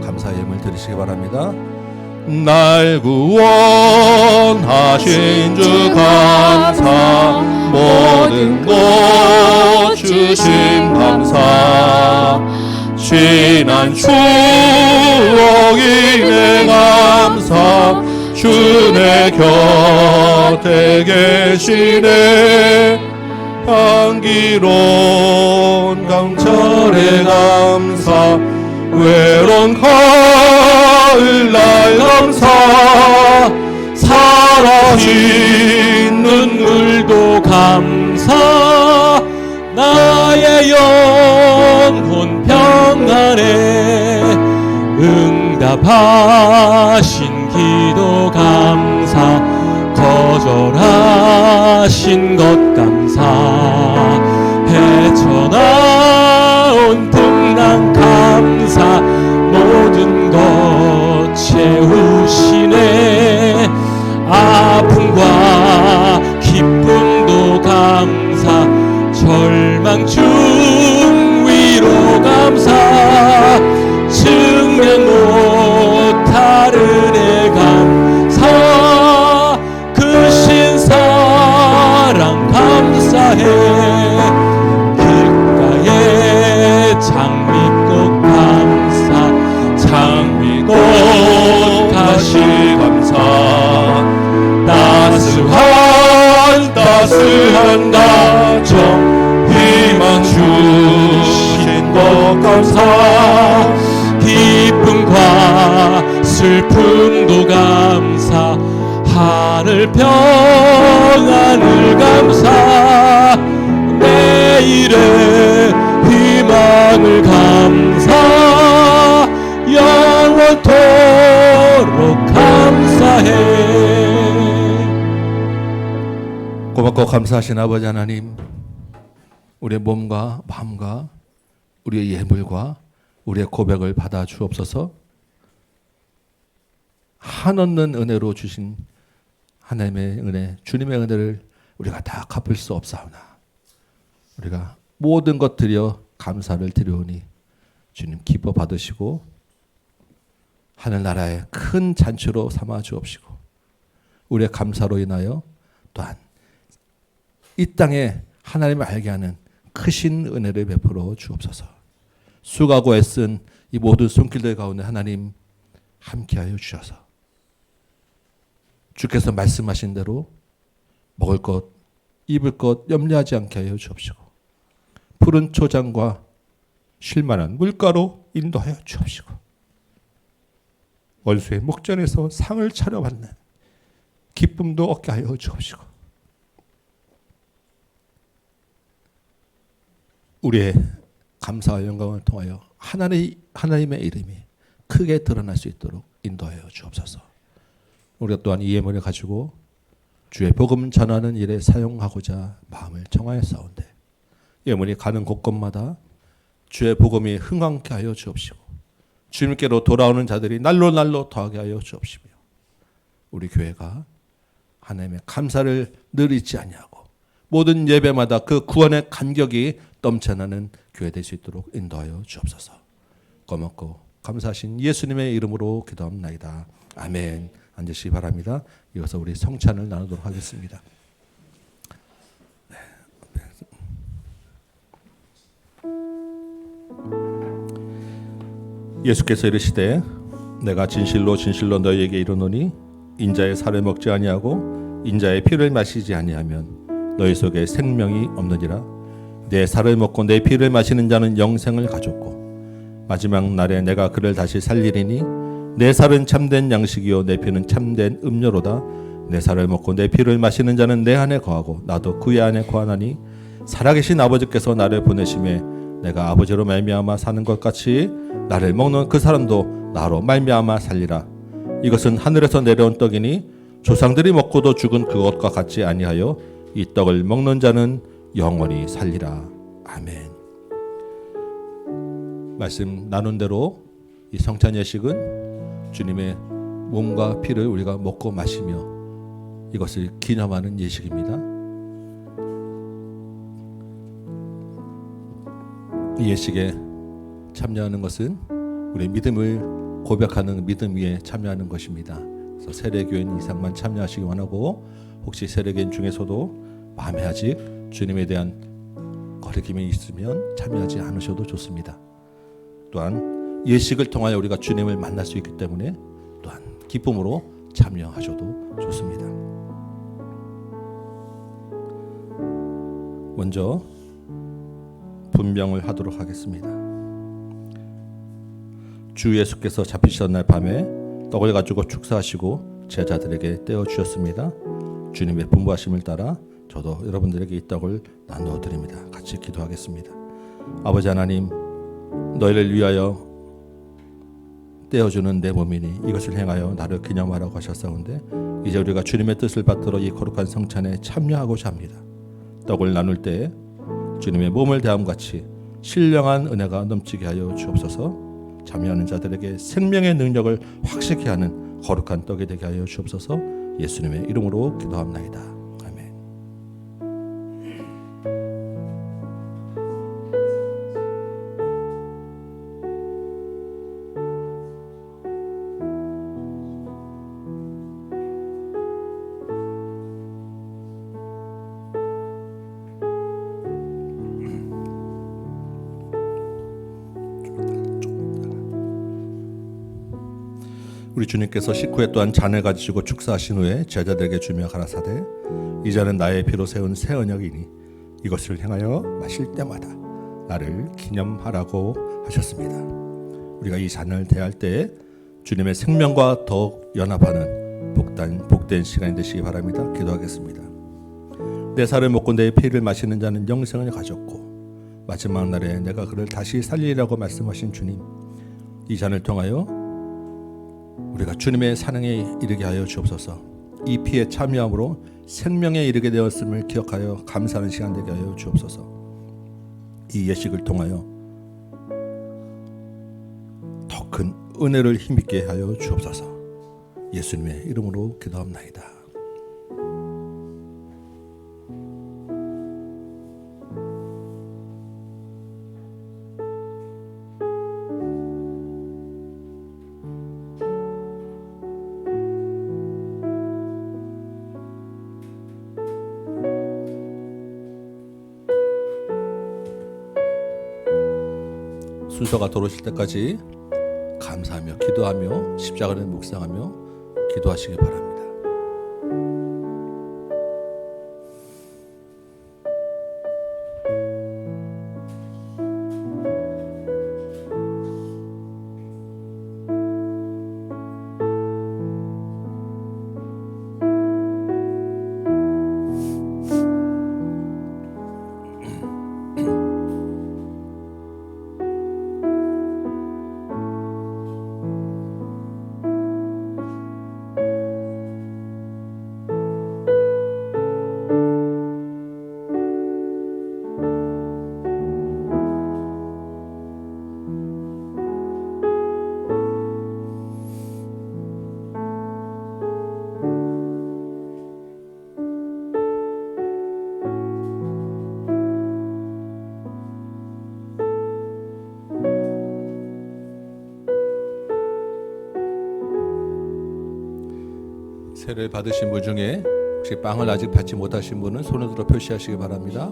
감사의 예물 드리시기 바랍니다. 날 구원하신 주 감사 모든 것 주신 감사 지난 추억이네 감사 주내 곁에 계시네 향기로운 강철의 감사 외로운 가을날 감사 사라진 눈물도 감사 나의 영혼 평안에 응답하신 기도 감사 거절하신 것 감사 헤쳐나온 풍랑 감사 모든 것 채우시네 아픔과 기쁨도 감사 절망 중 위로 감사 증명 못하는 한 가정 희망 주신 것 감사 기쁨과 슬픔도 감사 하늘 평안을 감사 내일의 희망을 감사 영원토록 감사해. 고맙고 감사하신 아버지 하나님, 우리의 몸과 마음과 우리의 예물과 우리의 고백을 받아 주옵소서. 한없는 은혜로 주신 하나님의 은혜, 주님의 은혜를 우리가 다 갚을 수 없사오나 우리가 모든 것 드려 감사를 드려오니 주님 기뻐 받으시고 하늘나라의 큰 잔치로 삼아 주옵시고 우리의 감사로 인하여 또한 이 땅에 하나님을 알게 하는 크신 은혜를 베풀어 주옵소서. 수고하고 애쓴 이 모든 손길들 가운데 하나님 함께하여 주셔서 주께서 말씀하신 대로 먹을 것, 입을 것 염려하지 않게 하여 주옵시고 푸른 초장과 쉴만한 물가로 인도하여 주옵시고 원수의 목전에서 상을 차려받는 기쁨도 얻게 하여 주옵시고 우리의 감사와 영광을 통하여 하나님의 이름이 크게 드러날 수 있도록 인도하여 주옵소서. 우리가 또한 이 예물을 가지고 주의 복음 전하는 일에 사용하고자 마음을 정하였사온데 예물이 가는 곳곳마다 주의 복음이 흥황케 하여 주옵시고 주님께로 돌아오는 자들이 날로 날로 더하게 하여 주옵시며 우리 교회가 하나님의 감사를 늘 잊지 아니하고 모든 예배마다 그 구원의 간격이 넘쳐나는 교회 될 수 있도록 인도하여 주옵소서. 고맙고 감사하신 예수님의 이름으로 기도합나이다. 아멘. 앉으시기 바랍니다. 이어서 우리 성찬을 나누도록 하겠습니다. 예수께서 이르시되 내가 진실로 진실로 너희에게 이르노니 인자의 살을 먹지 아니하고 인자의 피를 마시지 아니하면 너희 속에 생명이 없느니라. 내 살을 먹고 내 피를 마시는 자는 영생을 가졌고 마지막 날에 내가 그를 다시 살리리니 내 살은 참된 양식이요 내 피는 참된 음료로다. 내 살을 먹고 내 피를 마시는 자는 내 안에 거하고 나도 그의 안에 거하나니 살아계신 아버지께서 나를 보내심에 내가 아버지로 말미암아 사는 것 같이 나를 먹는 그 사람도 나로 말미암아 살리라. 이것은 하늘에서 내려온 떡이니 조상들이 먹고도 죽은 그것과 같지 아니하여 이 떡을 먹는 자는 영원히 살리라. 아멘. 말씀 나눈 대로 이 성찬 예식은 주님의 몸과 피를 우리가 먹고 마시며 이것을 기념하는 예식입니다. 이 예식에 참여하는 것은 우리 믿음을 고백하는 믿음 위에 참여하는 것입니다. 그래서 세례교인 이상만 참여하시기 원하고 혹시 세례교인 중에서도 마음에 아직 주님에 대한 거리낌이 있으면 참여하지 않으셔도 좋습니다. 또한 예식을 통하여 우리가 주님을 만날 수 있기 때문에 또한 기쁨으로 참여하셔도 좋습니다. 먼저 분명을 하도록 하겠습니다. 주 예수께서 잡히시던 날 밤에 떡을 가지고 축사하시고 제자들에게 떼어 주셨습니다. 주님의 분부하심을 따라 저도 여러분들에게 이 떡을 나누어 드립니다. 같이 기도하겠습니다. 아버지 하나님, 너희를 위하여 떼어주는 내 몸이니 이것을 행하여 나를 기념하라고 하셨사온데 이제 우리가 주님의 뜻을 받들어 이 거룩한 성찬에 참여하고자 합니다. 떡을 나눌 때 주님의 몸을 대함같이 신령한 은혜가 넘치게 하여 주옵소서. 참여하는 자들에게 생명의 능력을 확실히 하는 거룩한 떡이 되게 하여 주옵소서. 예수님의 이름으로 기도합나이다. 우리 주님께서 식후에 또한 잔을 가지시고 축사하신 후에 제자들에게 주며 가라사대 이제는 나의 피로 세운 새 언약이니 이것을 행하여 마실 때마다 나를 기념하라고 하셨습니다. 우리가 이 잔을 대할 때 주님의 생명과 더욱 연합하는 복된 시간이 되시기 바랍니다. 기도하겠습니다. 내 살을 먹고 내 피를 마시는 자는 영생을 가졌고 마지막 날에 내가 그를 다시 살리리라고 말씀하신 주님, 이 잔을 통하여 우리가 주님의 사랑에 이르게 하여 주옵소서. 이 피에 참여함으로 생명에 이르게 되었음을 기억하여 감사하는 시간 되게 하여 주옵소서. 이 예식을 통하여 더 큰 은혜를 힘있게 하여 주옵소서. 예수님의 이름으로 기도합나이다. 순서가 돌아오실 때까지 감사하며 기도하며 십자가를 묵상하며 기도하시기 바랍니다. 세례를 받으신 분 중에 혹시 빵을 아직 받지 못하신 분은 손을 들어 표시하시기 바랍니다.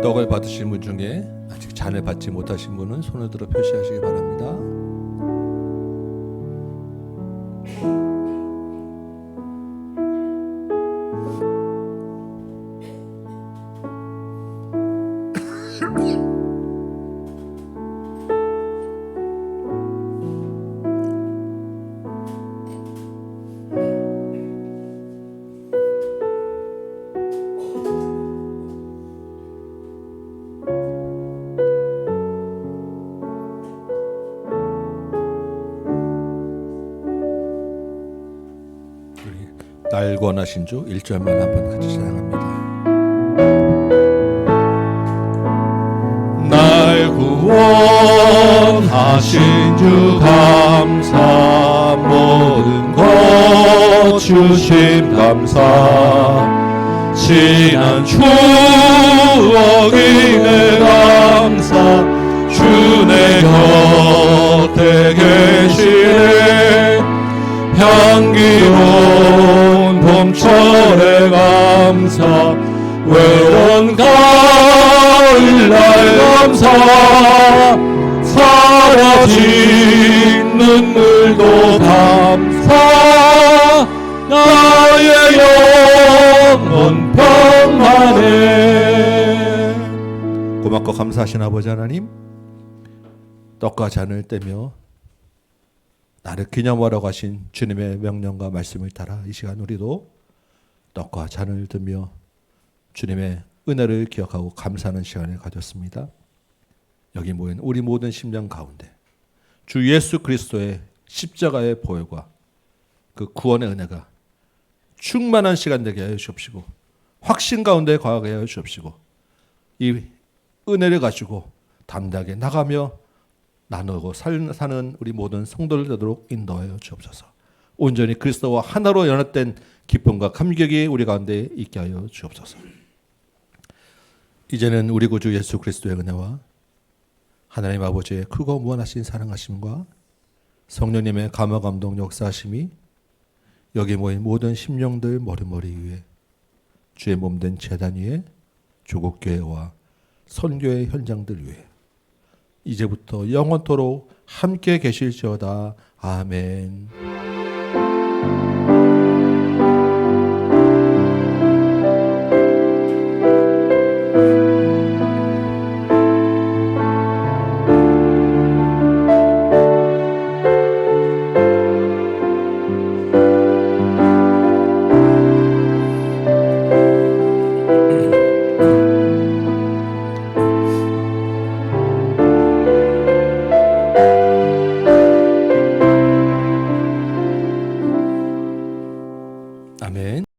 떡을 받으신 분 중에 아직 잔을 받지 못하신 분은 손을 들어 표시하시기 바랍니다. 날 구원하신 주 1절만 한번 같이 찬양합니다. 날 구원하신 주 감사, 모든 것 주심 감사, 지난 추억이네 감사, 주 내 곁에 계시네 향기로운 봄철의 감사, 외로운 가을날 감사, 사라진 눈물도 감사, 나의 영혼 평안해. 고맙고 감사하신 아버지 하나님, 떡과 잔을 떼며 나를 기념하라고 하신 주님의 명령과 말씀을 따라 이 시간 우리도 떡과 잔을 들며 주님의 은혜를 기억하고 감사하는 시간을 가졌습니다. 여기 모인 우리 모든 심령 가운데 주 예수 그리스도의 십자가의 보혈과 그 구원의 은혜가 충만한 시간 되게 하여 주옵시고 확신 가운데 거하게 하여 주옵시고 이 은혜를 가지고 담대하게 나가며 나누고 사는 우리 모든 성도들 되도록 인도하여 주옵소서. 온전히 그리스도와 하나로 연합된 기쁨과 감격이 우리 가운데 있게 하여 주옵소서. 이제는 우리 구주 예수 그리스도의 은혜와 하나님 아버지의 크고 무한하신 사랑하심과 성령님의 감화 감동 역사하심이 여기 모인 모든 심령들 머리머리 위에 주의 몸된 제단 위에 조국 교회와 선교의 현장들 위에 이제부터 영원토록 함께 계실지어다. 아멘.